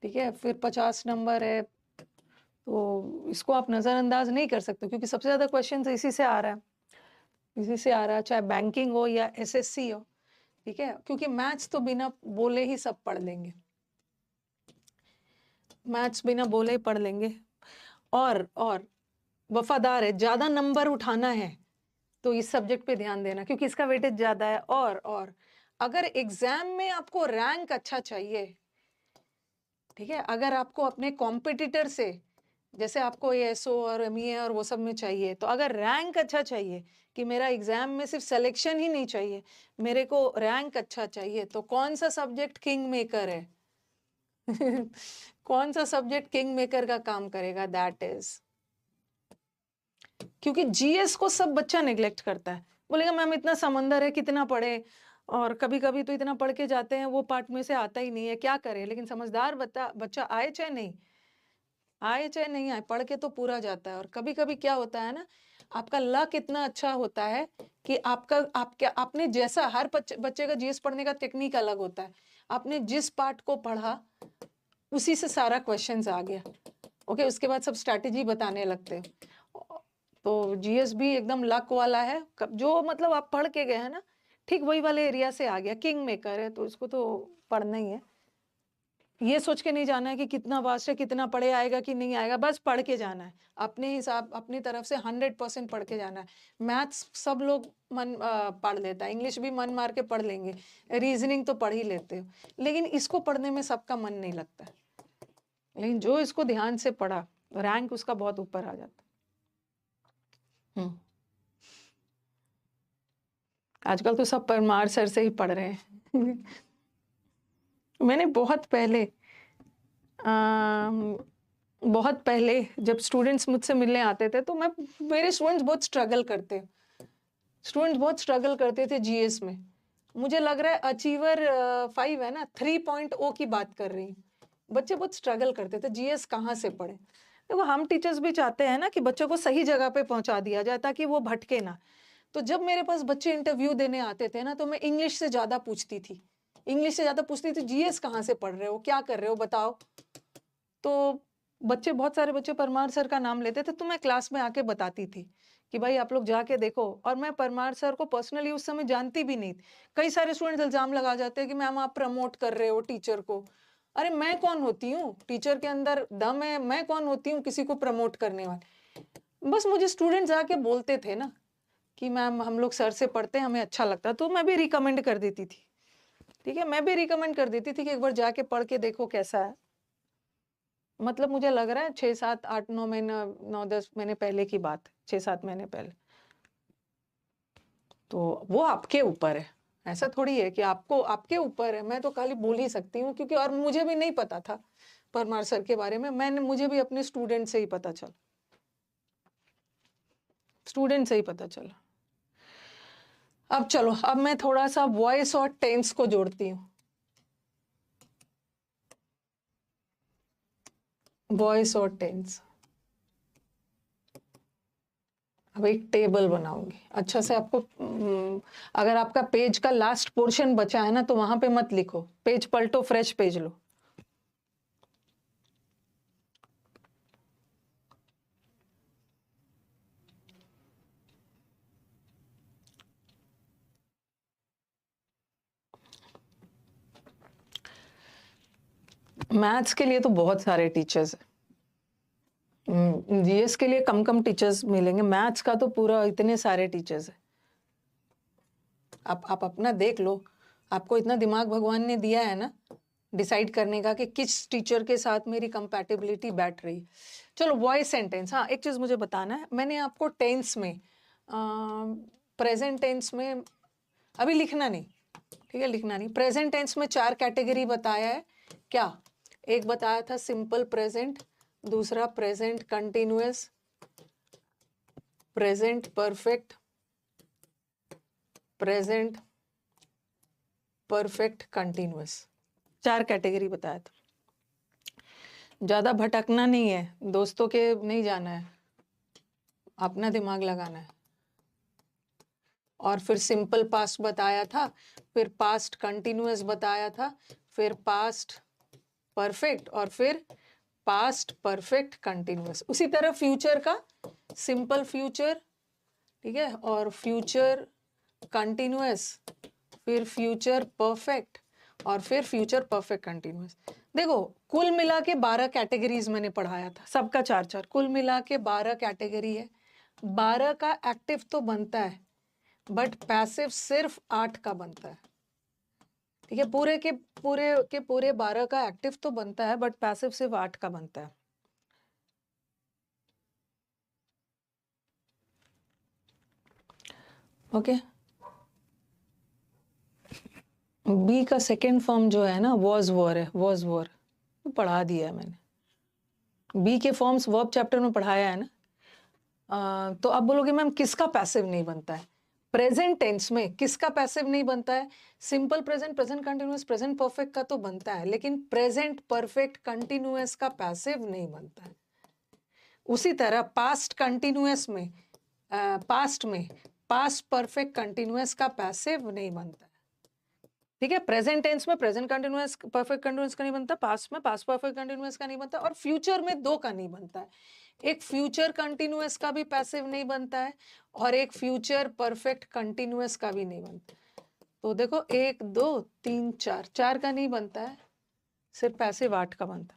S1: ठीक है, फिर 50 नंबर है, तो इसको आप नजरअंदाज नहीं कर सकते, क्योंकि सबसे ज्यादा क्वेश्चन इसी से आ रहा है, इसी से आ रहा है, चाहे बैंकिंग हो या एसएससी हो। ठीक है, क्योंकि मैथ्स तो बिना बोले ही सब पढ़ लेंगे, मैथ्स बिना बोले ही पढ़ लेंगे। और वफादार है, ज्यादा नंबर उठाना है तो इस सब्जेक्ट पे ध्यान देना, क्योंकि इसका वेटेज ज्यादा है। और अगर एग्जाम में आपको रैंक अच्छा चाहिए, ठीक है, अगर आपको अपने कॉम्पिटिटर से, जैसे आपको एएसओ और एमईए और वो सब में चाहिए, तो अगर रैंक अच्छा चाहिए कि मेरा एग्जाम में सिर्फ सिलेक्शन ही नहीं चाहिए, मेरे को रैंक अच्छा चाहिए, तो कौन सा सब्जेक्ट किंग मेकर है? कौन सा सब्जेक्ट किंग मेकर का काम करेगा? दैट इज, क्योंकि जीएस को सब बच्चा नेग्लेक्ट करता है, बोलेगा मैम इतना समंदर है, कितना पढ़े, और कभी कभी तो इतना पढ़ के जाते हैं वो पार्ट में से आता ही नहीं है, क्या करे। लेकिन समझदार बच्चा आए चाहे नहीं आए, पढ़ के तो पूरा जाता है। और कभी कभी क्या होता है ना, आपका लक इतना अच्छा होता है कि आपने जैसा, हर बच्चे का जीएस पढ़ने का टेक्निक अलग होता है। आपने जिस पार्ट को पढ़ा उसी से सारा क्वेश्चंस आ गया। ओके, उसके बाद सब स्ट्रैटेजी बताने लगते हैं। तो जीएस भी एकदम लक वाला है, जो मतलब आप पढ़ के गए हैं ना, ठीक वही वाले एरिया से आ गया, किंग मेकर है, तो इसको तो पढ़ना ही है। ये सोच के नहीं जाना है कि कितना वास्ट है, कितना पढ़े आएगा कि नहीं आएगा, बस पढ़ के जाना है अपने हिसाब, अपनी तरफ से 100% पढ़ के जाना है। मैथ्स सब लोग पढ़ लेता है, इंग्लिश भी मन मार के पढ़ लेंगे, रीजनिंग तो पढ़ ही लेते हो, लेकिन इसको पढ़ने में सबका मन नहीं लगता है। लेकिन जो इसको ध्यान से पढ़ा, रैंक उसका बहुत ऊपर आ जाता है। आजकल तो सब परमार सर से ही पढ़ रहे हैं। मैंने बहुत पहले जब स्टूडेंट्स मुझसे मिलने आते थे, तो मेरे स्टूडेंट्स बहुत स्ट्रगल करते थे जीएस में। मुझे लग रहा है अचीवर 5 है ना, 3.0 की बात कर रही हूँ। बच्चे बहुत स्ट्रगल करते थे, जीएस कहाँ से पढ़े। देखो, हम टीचर्स भी चाहते हैं ना कि बच्चों को सही जगह पे पहुंचा दिया जाए ताकि वो भटके ना। तो जब मेरे पास बच्चे इंटरव्यू देने आते थे ना, तो मैं इंग्लिश से ज़्यादा पूछती थी, जीएस कहाँ से पढ़ रहे हो, क्या कर रहे हो, बताओ। तो बच्चे, बहुत सारे बच्चे परमार सर का नाम लेते थे, तो मैं क्लास में आके बताती थी कि भाई आप लोग जाके देखो। और मैं परमार सर को पर्सनली उस समय जानती भी नहीं थी। कई सारे स्टूडेंट्स इल्जाम लगा जाते हैं कि मैम आप प्रमोट कर रहे हो टीचर को। अरे मैं कौन होती हूँ, टीचर के अंदर दम है, मैं कौन होती हूँ किसी को प्रमोट करने वाली। बस मुझे स्टूडेंट्स आके बोलते थे ना कि मैम हम लोग सर से पढ़ते हैं, हमें अच्छा लगता है, तो मैं भी रिकमेंड कर देती थी। ठीक है, मैं भी रिकमेंड कर देती थी कि एक बार जाके पढ़ के देखो कैसा है। मतलब मुझे लग रहा है 6, 7, 8, 9 महीना, 9, 10 महीने पहले की बात है, 6, 7 महीने पहले। तो वो आपके ऊपर है, ऐसा थोड़ी है कि आपको, आपके ऊपर है। मैं तो खाली बोल ही सकती हूँ, क्योंकि और मुझे भी नहीं पता था परमार सर के बारे में। मुझे भी अपने स्टूडेंट से ही पता चला, अब चलो, अब मैं थोड़ा सा वॉइस और टेंस को जोड़ती हूँ। वॉइस और टेंस, अब एक टेबल बनाऊंगी अच्छा से। आपको अगर आपका पेज का लास्ट पोर्शन बचा है ना, तो वहां पे मत लिखो, पेज पलटो, फ्रेश पेज लो। मैथ्स के लिए तो बहुत सारे टीचर्स हैं, जीएस के लिए कम कम टीचर्स मिलेंगे, मैथ्स का तो पूरा इतने सारे टीचर्स हैं। आप अपना देख लो, आपको इतना दिमाग भगवान ने दिया है ना डिसाइड करने का कि किस टीचर के साथ मेरी कंपैटिबिलिटी बैठ रही। चलो वॉइस सेंटेंस, हाँ एक चीज़ मुझे बताना है, मैंने आपको टेंस में, प्रेजेंट टेंस में अभी लिखना नहीं, ठीक है, लिखना नहीं। प्रेजेंट टेंस में 4 कैटेगरी बताया है क्या? एक बताया था सिंपल प्रेजेंट, दूसरा present continuous, present perfect, present perfect continuous, 4 category बताया था। ज़्यादा भटकना नहीं है, दोस्तों के नहीं जाना है, अपना दिमाग लगाना है। और फिर सिंपल पास्ट बताया था, फिर पास्ट कंटिन्यूअस बताया था, फिर पास्ट परफेक्ट, और फिर पास्ट परफेक्ट कंटिन्यूअस। उसी तरह फ्यूचर का सिंपल फ्यूचर, ठीक है, और फ्यूचर कंटिन्यूअस, फिर फ्यूचर परफेक्ट, और फिर फ्यूचर परफेक्ट कंटिन्यूअस। देखो कुल मिला के 12 कैटेगरीज मैंने पढ़ाया था, सबका 4-4, कुल मिला के 12 कैटेगरी है। 12 का एक्टिव तो बनता है, बट पैसिव सिर्फ 8 का बनता है। ठीक है, पूरे 12 का एक्टिव तो बनता है, बट पैसिव सिर्फ 8 का बनता है। ओके, बी का सेकेंड फॉर्म जो है ना, वॉज वॉर है, वॉज वॉर पढ़ा दिया है मैंने। बी के फॉर्म्स वर्ब चैप्टर में पढ़ाया है ना। तो आप बोलोगे मैम किसका पैसिव नहीं बनता है? प्रेजेंट टेंस में किसका पैसिव नहीं बनता है? Simple present, present continuous, present perfect का तो बनता है, लेकिन प्रेजेंट परफेक्ट कंटिन्यूअस का पैसिव नहीं बनता है। उसी तरह पास्ट कंटिन्यूअस में, पास्ट में पास्ट परफेक्ट कंटिन्यूअस का पैसिव नहीं बनता है। ठीक है, प्रेजेंट टेंस में प्रेजेंट कंटिन्यूअस परफेक्ट कंटिन्यूअस का नहीं बनता, पास्ट में पास्ट परफेक्ट कंटिन्यूअस का नहीं बनता, और फ्यूचर में 2 का नहीं बनता है। एक फ्यूचर कंटिन्यूअस का भी पैसिव नहीं बनता है, और एक फ्यूचर परफेक्ट कंटिन्यूअस का भी नहीं बनता। तो देखो 1, 2, 3, 4 का नहीं बनता है, सिर्फ पैसिव 8 का बनता।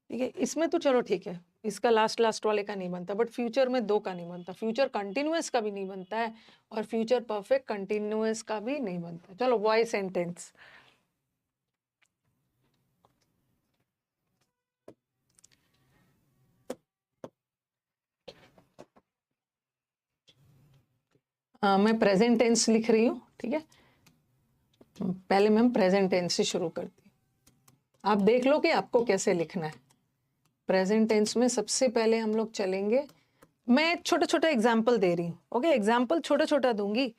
S1: ठीक है, इसमें तो चलो ठीक है, इसका लास्ट वाले का नहीं बनता, बट फ्यूचर में 2 का नहीं बनता, फ्यूचर कंटिन्यूअस का भी नहीं बनता है, और फ्यूचर परफेक्ट कंटिन्यूअस का भी नहीं बनता। चलो वॉइस सेंटेंस, मैं प्रेजेंट टेंस लिख रही हूँ। ठीक है, पहले मैं प्रेजेंट टेंस से शुरू करती हूँ, आप देख लो कि आपको कैसे लिखना है। प्रेजेंट टेंस में सबसे पहले हम लोग चलेंगे, मैं छोटा छोटा एग्जाम्पल दे रही हूँ। ओके, एग्जाम्पल छोटा छोटा दूंगी,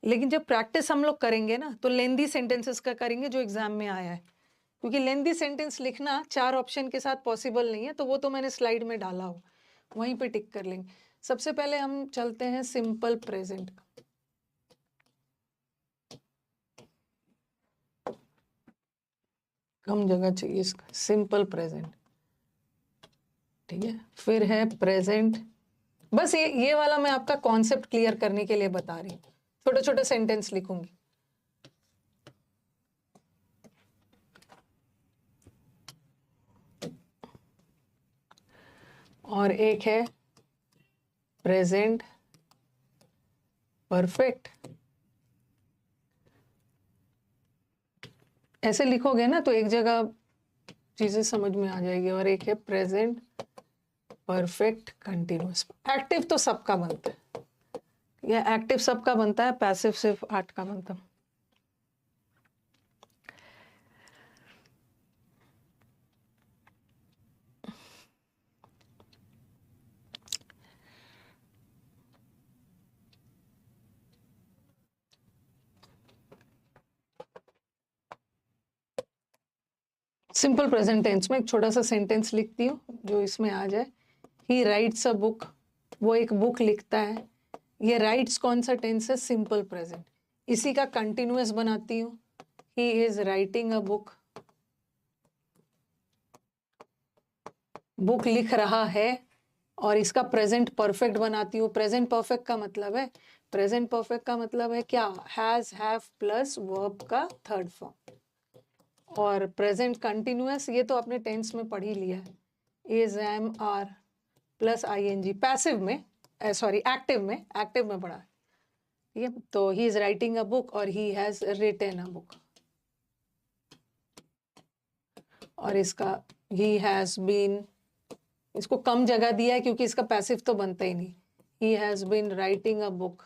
S1: लेकिन जब प्रैक्टिस हम लोग करेंगे ना, तो लेंदी सेंटेंसेस का करेंगे जो एग्जाम में आया है, क्योंकि लेंदी सेंटेंस लिखना 4 ऑप्शन के साथ पॉसिबल नहीं है, तो वो तो मैंने स्लाइड में डाला हो, वहीं पे टिक कर लेंगे। सबसे पहले हम चलते हैं सिंपल प्रेजेंट। कम जगह चाहिए इसका, सिंपल प्रेजेंट, ठीक है। फिर है प्रेजेंट, बस ये वाला मैं आपका कॉन्सेप्ट क्लियर करने के लिए बता रही हूँ, छोटे छोटे सेंटेंस लिखूंगी। और एक है प्रेजेंट परफेक्ट, ऐसे लिखोगे ना तो एक जगह चीजें समझ में आ जाएगी। और एक है प्रेजेंट परफेक्ट कंटिन्यूअस। एक्टिव तो सबका बनता है, यह एक्टिव सबका बनता है, पैसिव सिर्फ 8 का बनता है। सिंपल प्रेजेंट टेंस में एक छोटा सा सेंटेंस लिखती हूँ जो इसमें आ जाए। ही राइट्स अ बुक, वो एक बुक लिखता है। ये राइट्स कौन सा टेंस है? Simple present. इसी का कंटिन्यूअस बनाती हूँ, ही is writing a book. Book लिख रहा है, और इसका प्रेजेंट परफेक्ट बनाती हूँ। प्रेजेंट परफेक्ट का मतलब है, प्रेजेंट परफेक्ट का मतलब है क्या? हैज, हैव प्लस वर्ब का थर्ड फॉर्म। और प्रेजेंट कंटिन्यूअस ये तो आपने टेंस में पढ़ ही लिया है, is, am, are plus ING. Passive में, सॉरी एक्टिव में पढ़ा है, ठीक है। तो he is writing a book और he has written a book. और इसका ही हैज बीन, इसको कम जगह दिया है क्योंकि इसका पैसिव तो बनता ही नहीं। He has been writing a book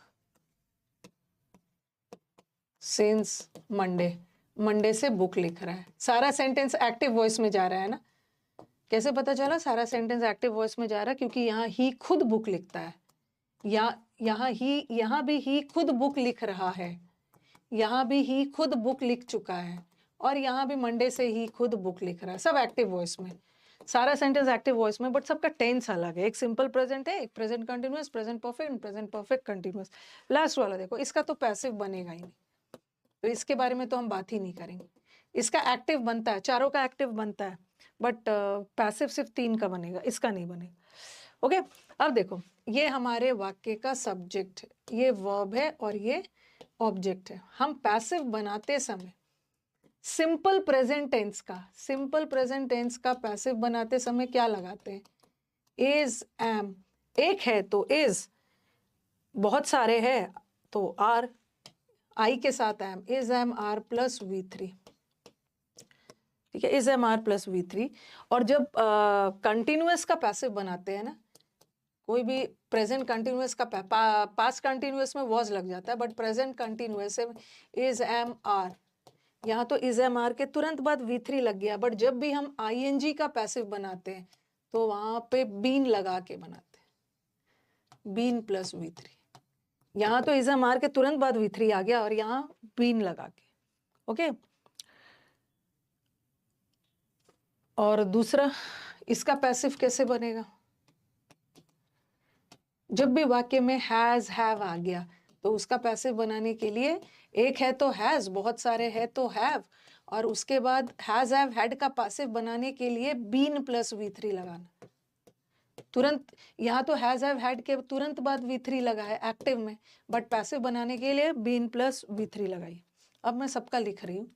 S1: since Monday, Monday से बुक लिख रहा है। सारा सेंटेंस एक्टिव वॉइस में जा रहा है ना। कैसे पता चला सारा सेंटेंस एक्टिव वॉइस में जा रहा है? क्योंकि यहाँ ही खुद बुक लिखता है, यहाँ भी ही खुद बुक लिख रहा है, यहाँ भी ही खुद बुक लिख चुका है, और यहाँ भी मंडे से ही खुद बुक लिख रहा है। सब एक्टिव वॉइस में, सारा सेंटेंस एक्टिव वॉइस में, बट सबका टेंस अलग है। एक सिंपल प्रेजेंट है, एक present continuous, present perfect, present perfect continuous. Last वाला देखो, इसका तो पैसिव बनेगा ही नहीं, तो इसके बारे में तो हम बात ही नहीं करेंगे। इसका एक्टिव बनता है, चारों का एक्टिव बनता है, बट पैसिव सिर्फ 3 का बनेगा, इसका नहीं बनेगा। ओके, अब देखो, ये हमारे वाक्य का सब्जेक्ट है, ये वर्ब है और ये ऑब्जेक्ट है। हम पैसिव बनाते समय सिंपल प्रेजेंट टेंस का पैसिव बनाते समय क्या लगाते हैं? Is, am. एक है तो इज, बहुत सारे हैं तो आर, आई के साथ am, is am are plus V3, ठीक है, is am are plus V3। और जब कंटिन्यूअस का पैसिव बनाते हैं ना, कोई भी प्रेजेंट कंटिन्यूअस का पास्ट कंटिन्यूअस में वॉज लग जाता है, बट प्रेजेंट कंटिन्यूअस से इज एम आर, यहाँ तो इज एम आर के तुरंत बाद V3 लग गया। बट जब भी हम आईएनजी का पैसिव बनाते हैं तो वहां पे बीन लगा के बनाते हैं, बीन प्लस V3। यहाँ तो इज एम आर के तुरंत बाद V3 आ गया और यहाँ बीन लगा के। ओके, और दूसरा, इसका पैसिव कैसे बनेगा? जब भी वाक्य में हैज, हैव आ गया तो उसका पैसिव बनाने के लिए, एक है तो हैज, बहुत सारे है तो हैव, और उसके बाद हैज, हैव, हैड का पैसिव बनाने के लिए बीन प्लस V3 लगाना। तुरंत यहाँ तो हैज, हैव, हैड के तुरंत बाद V3 लगा है एक्टिव में, बट पैसिव बनाने के लिए बीन प्लस V3 लगाई। अब मैं सबका लिख रही हूँ।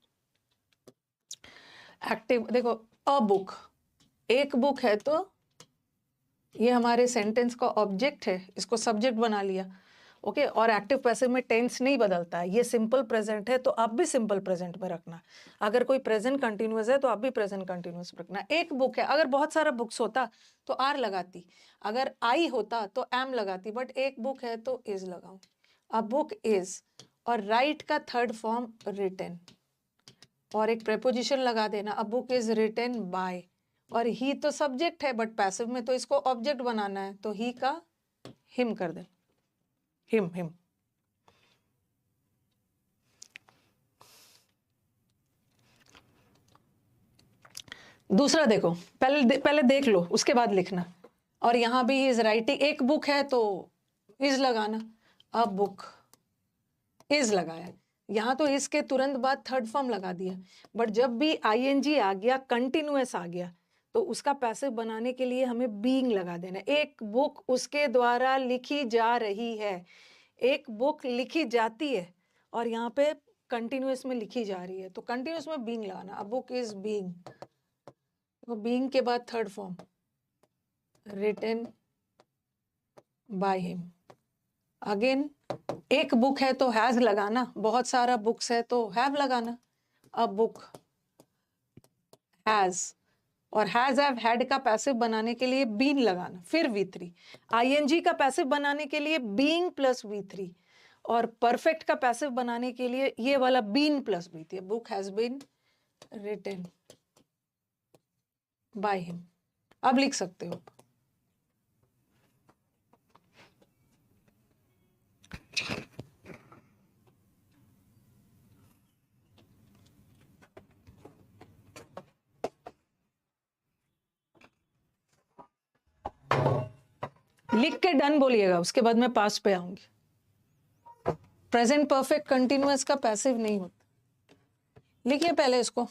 S1: एक्टिव देखो, अ बुक, एक बुक है तो ये हमारे सेंटेंस का ऑब्जेक्ट है, इसको सब्जेक्ट बना लिया। ओके, और एक्टिव पैसिव में टेंस नहीं बदलता है। ये सिंपल प्रेजेंट है तो आप भी सिंपल प्रेजेंट में रखना। अगर कोई प्रेजेंट कंटिन्यूअस है तो आप भी प्रेजेंट कंटिन्यूअस रखना। एक बुक है, अगर बहुत सारा बुक्स होता तो आर लगाती, अगर आई होता तो एम लगाती, बट एक बुक है तो इज लगाऊं। अ बुक इज, और राइट का थर्ड फॉर्म रिटन, और एक प्रेपोजिशन लगा देना, a book is written by. और ही तो सब्जेक्ट है, बट पैसिव में तो इसको ऑब्जेक्ट बनाना है, तो ही का हिम कर दे, हिम। दूसरा देखो, पहले देख लो उसके बाद लिखना। और यहाँ भी इज राइटिंग, एक बुक है तो इज लगाना, अ बुक इज लगाया, यहाँ तो इसके तुरंत बाद थर्ड फॉर्म लगा दिया। बट जब भी आईएनजी आ गया, कंटिन्यूअस आ गया, तो उसका पैसिव बनाने के लिए हमें बीइंग लगा देना। एक बुक उसके द्वारा लिखी जा रही है, एक बुक लिखी जाती है और यहाँ पे कंटिन्यूअस में लिखी जा रही है, तो कंटिन्यूअस में बीइंग लगाना। अ बुक इज बीइंग, तो बीइंग के बाद third form written by him. Again एक बुक है तो हैज लगाना, बहुत सारा बुक्स है तो हैव लगाना। अ बुक हैज, और हैज हैव हैड का पैसिव बनाने के लिए बीन लगाना, फिर V3। आईएनजी का पैसिव बनाने के लिए बीइंग प्लस V3, और परफेक्ट का पैसिव बनाने के लिए ये वाला been plus V3। Book has been written by him. अब लिख सकते हो। लिख के डन बोलिएगा, उसके बाद मैं पास्ट पे आऊंगी। प्रेजेंट परफेक्ट कंटिन्यूअस का पैसिव नहीं होता। लिखिए पहले इसको।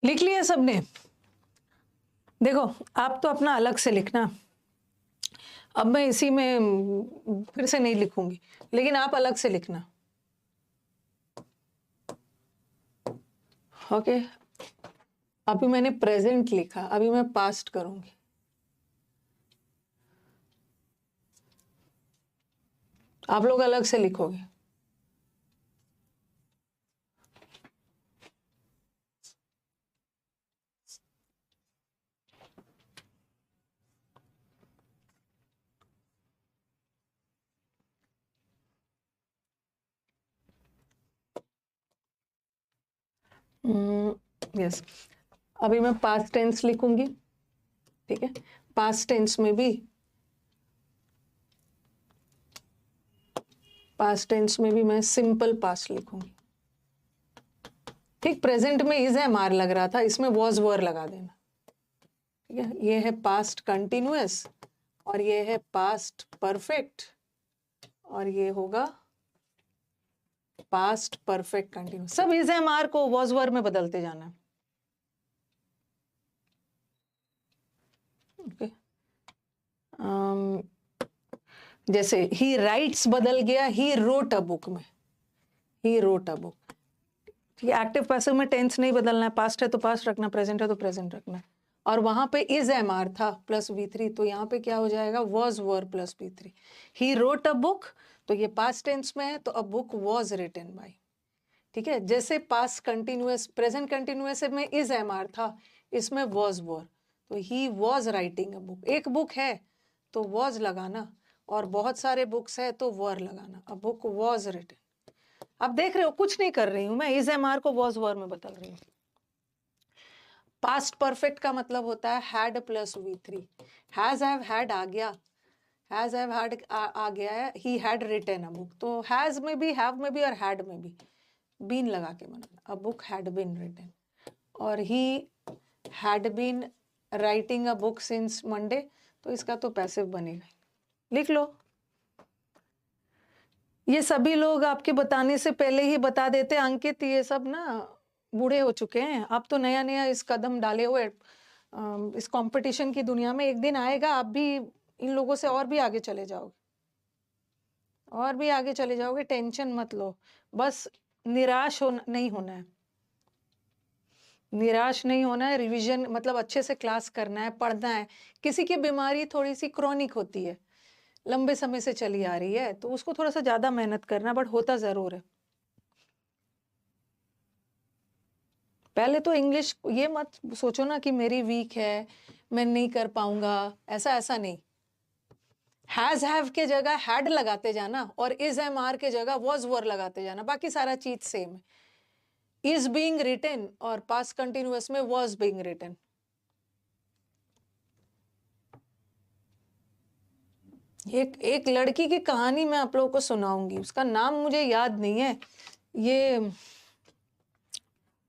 S1: लिख लिया सबने? देखो आप तो अपना अलग से लिखना, अब मैं इसी में फिर से नहीं लिखूंगी, लेकिन आप अलग से लिखना। ओके, अभी मैंने प्रेजेंट लिखा, अभी मैं पास्ट करूंगी। आप लोग अलग से लिखोगे। यस, अभी मैं पास्ट टेंस लिखूंगी, ठीक है। पास्ट टेंस में भी मैं सिंपल पास्ट लिखूंगी, ठीक। प्रेजेंट में इज है मार लग रहा था, इसमें वॉज वर लगा देना, ठीक है। ये है पास्ट कंटिन्यूअस और ये है पास्ट परफेक्ट और ये होगा पास्ट परफेक्ट कंटिन्यूअस। सब इज एम आर को वॉज वर में बदलते जाना है, ओके। जैसे ही राइट्स बदल गया ही रोट अ बुक में, ही रोट अ बुक, ठीक है। एक्टिव पैसिव में टेंस नहीं बदलना है, पास्ट है तो पास्ट रखना, प्रेजेंट है तो प्रेजेंट रखना। और वहां पे इज एम आर था प्लस V3, तो यहाँ पे क्या हो जाएगा, was were plus V3। He wrote a book, तो ये पास्ट टेंस में है तो a book was written by, ठीक है। जैसे पास्ट कंटिन्यूअस, प्रेजेंट कंटिन्यूअस में इज एम आर था, इसमें वॉज वर, तो he was writing a book. एक बुक है तो वॉज लगाना और बहुत सारे बुक्स है तो वर लगाना। A book was written. अब देख रहे हो कुछ नहीं कर रही हूं मैं, इज एम आर को वॉज वर में बदल रही हूँ। पास्ट परफेक्ट का मतलब होता है had plus V3। Has have had आ गया, हैज हैव हैड आ गया है, he had written a book, तो हैज में भी, हैव में भी और हैड में भी बीन लगा के बनाना। A book had been written. और he had been writing a book since Monday, तो इसका तो पैसिव बनेगा। लिख लो। ये सभी लोग आपके बताने से पहले ही बता देते अंकित, ये सब ना बूढ़े हो चुके हैं, आप तो नया नया इस कदम डाले हुए इस कंपटीशन की दुनिया में। एक दिन आएगा आप भी इन लोगों से और भी आगे चले जाओगे, और भी आगे चले जाओगे, टेंशन मत लो। बस निराश नहीं होना है, निराश नहीं होना है। रिवीजन मतलब अच्छे से क्लास करना है, पढ़ना है। किसी की बीमारी थोड़ी सी क्रॉनिक होती है, लंबे समय से चली आ रही है, तो उसको थोड़ा सा ज्यादा मेहनत करना, बट होता जरूर है। पहले तो इंग्लिश ये मत सोचो ना कि मेरी वीक है, मैं नहीं कर पाऊंगा, ऐसा ऐसा नहीं। हैज हैव के जगह हैड लगाते जाना और इज एम आर के जगह वॉज वर लगाते जाना, बाकी सारा चीज सेम है। इज बीइंग रिटन और पास्ट कंटिन्यूअस में वॉज बीइंग रिटन। एक लड़की की कहानी मैं आप लोगों को सुनाऊंगी, उसका नाम मुझे याद नहीं है। ये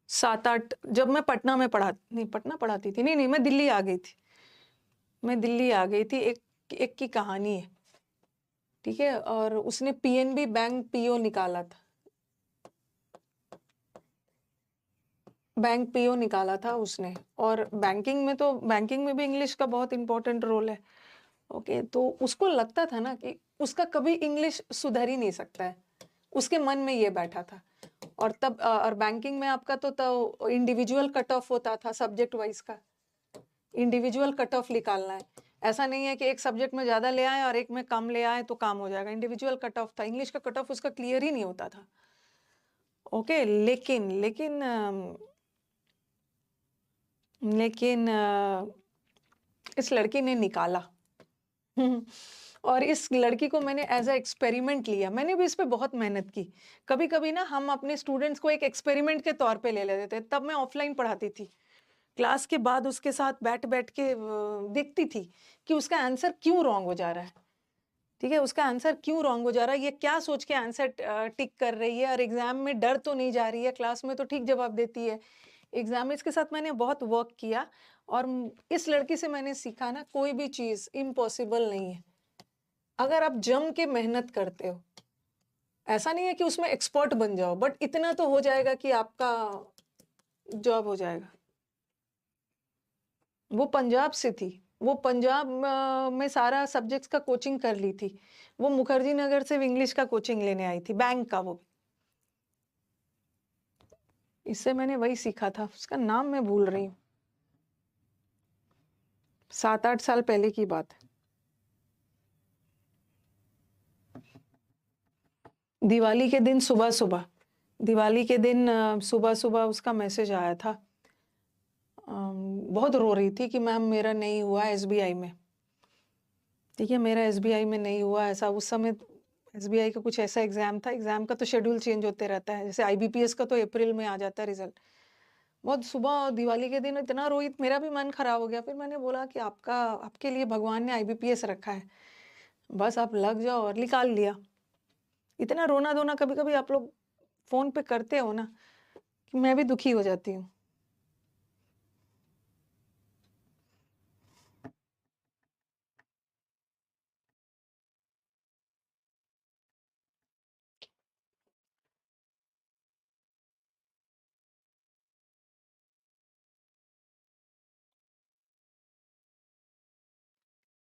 S1: 7-8, जब मैं पटना में पटना पढ़ाती थी, नहीं मैं दिल्ली आ गई थी, एक की कहानी है, ठीक है। और उसने पीएनबी बैंक पीओ निकाला था, बैंक पीओ निकाला था उसने। और बैंकिंग में भी इंग्लिश का बहुत इंपॉर्टेंट रोल है। ओके, तो उसको लगता था ना कि उसका कभी इंग्लिश सुधर ही नहीं सकता है, उसके मन में ये बैठा था। और तब और बैंकिंग में आपका तो इंडिविजुअल कट ऑफ होता था, सब्जेक्ट वाइज का इंडिविजुअल कट ऑफ निकालना है। ऐसा नहीं है कि एक सब्जेक्ट में ज्यादा ले आए और एक में कम ले आए तो काम हो जाएगा। इंडिविजुअल कट ऑफ था, इंग्लिश का कट ऑफ उसका क्लियर ही नहीं होता था। ओके, लेकिन लेकिन लेकिन इस लड़की ने निकाला। और इस लड़की को मैंने एज अ एक्सपेरिमेंट लिया, मैंने भी इस पे बहुत मेहनत की। कभी कभी ना हम अपने स्टूडेंट्स को एक एक्सपेरिमेंट के तौर पे ले लेते थे। तब मैं ऑफलाइन पढ़ाती थी, क्लास के बाद उसके साथ बैठ बैठ के देखती थी कि उसका आंसर क्यों रॉन्ग हो जा रहा है। ठीक है, उसका आंसर क्यों रॉन्ग हो जा रहा है, ये क्या सोच के आंसर टिक कर रही है, और एग्जाम में डर तो नहीं जा रही है, क्लास में तो ठीक जवाब देती है। एग्जाम में इसके साथ मैंने बहुत वर्क किया और इस लड़की से मैंने सीखा ना, कोई भी चीज इम्पॉसिबल नहीं है अगर आप जम के मेहनत करते हो। ऐसा नहीं है कि उसमें एक्सपर्ट बन जाओ, बट इतना तो हो जाएगा कि आपका जॉब हो जाएगा। वो पंजाब से थी, वो पंजाब में सारा सब्जेक्ट्स का कोचिंग कर ली थी। वो मुखर्जी नगर से इंग्लिश का कोचिंग लेने आई थी, बैंक का। वो इससे मैंने वही सीखा था, उसका नाम मैं भूल रही हूँ, 7-8 साल पहले की बात है। दिवाली के दिन सुबह सुबह उसका मैसेज आया था। बहुत रो रही थी कि मैम मेरा नहीं हुआ एसबीआई में। ठीक है, मेरा एसबीआई में नहीं हुआ। ऐसा उस समय एसबीआई का कुछ ऐसा एग्जाम था, एग्जाम का तो शेड्यूल चेंज होते रहता है, जैसे आईबीपीएस का तो अप्रैल में आ जाता है रिजल्ट। बहुत सुबह दिवाली के दिन इतना रोई, मेरा भी मन खराब हो गया। फिर मैंने बोला कि आपके लिए भगवान ने आईबीपीएस रखा है, बस आप लग जाओ, और निकाल लिया। इतना रोना धोना कभी कभी आप लोग फोन पे करते हो ना, कि मैं भी दुखी हो जाती हूँ।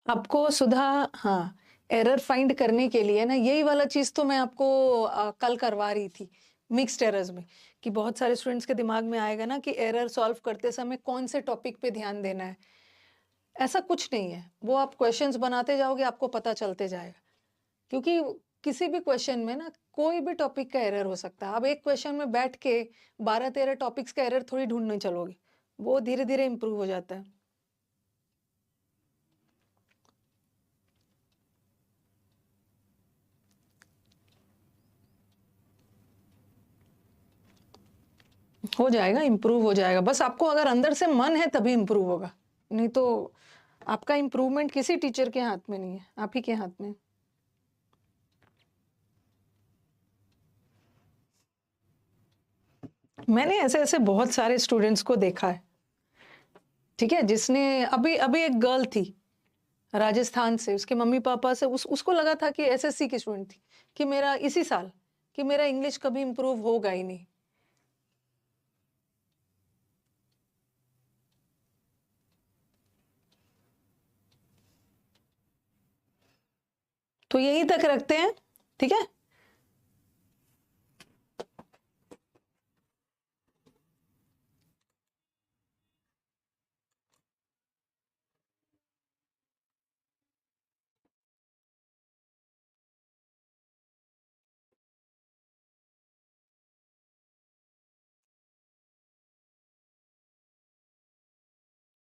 S1: आपको सुधा, हाँ, एरर फाइंड करने के लिए ना, यही वाला चीज तो मैं आपको कल करवा रही थी मिक्स्ड एरर्स में, कि बहुत सारे स्टूडेंट्स के दिमाग में आएगा ना कि एरर सॉल्व करते समय कौन से टॉपिक पे ध्यान देना है। ऐसा कुछ नहीं है, वो आप क्वेश्चंस बनाते जाओगे आपको पता चलते जाएगा। क्योंकि किसी भी क्वेश्चन में ना कोई भी टॉपिक का एरर हो सकता है। अब एक क्वेश्चन में बैठ के 12-13 टॉपिक्स का एरर थोड़ी ढूंढने चलोगे, वो धीरे धीरे इंप्रूव हो जाता है। हो जाएगा, इम्प्रूव हो जाएगा। बस आपको अगर अंदर से मन है तभी इम्प्रूव होगा, नहीं तो आपका इम्प्रूवमेंट किसी टीचर के हाथ में नहीं है, आप ही के हाथ में है। मैंने ऐसे-ऐसे बहुत सारे स्टूडेंट्स को देखा है, ठीक है? जिसने अभी अभी एक गर्ल थी राजस्थान से, उसके मम्मी-पापा से उसको लगा था कि एसएससी की स्टूडेंट थी, कि मेरा इसी साल कि मेरा इंग्लिश कभी इम्प्रूव होगा ही नहीं। तो यहीं तक रखते हैं, ठीक है?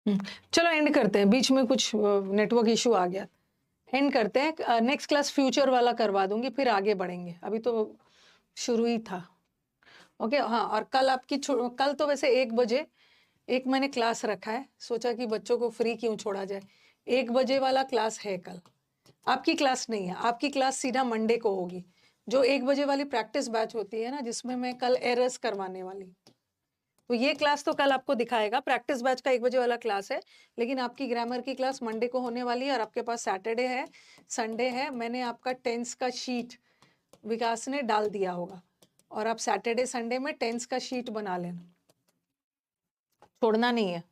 S1: हुँ, चलो एंड करते हैं, बीच में कुछ नेटवर्क इश्यू आ गया। एंड करते हैं, नेक्स्ट क्लास फ्यूचर वाला करवा दूँगी, फिर आगे बढ़ेंगे। अभी तो शुरू ही था। ओके, हाँ, और कल तो वैसे 1 बजे एक मैंने क्लास रखा है, सोचा कि बच्चों को फ्री क्यों छोड़ा जाए। 1 बजे वाला क्लास है कल। आपकी क्लास नहीं है, आपकी क्लास सीधा मंडे को होगी। जो 1 बजे वाली प्रैक्टिस बैच होती है ना, जिसमें मैं कल एरर्स करवाने वाली हूँ। तो ये क्लास तो कल आपको दिखाएगा, प्रैक्टिस बैच का 1 बजे वाला क्लास है, लेकिन आपकी ग्रामर की क्लास मंडे को होने वाली है और आपके पास सैटरडे है, संडे है। मैंने आपका टेंस का शीट विकास ने डाल दिया होगा और आप सैटरडे संडे में टेंस का शीट बना लेना, छोड़ना नहीं है।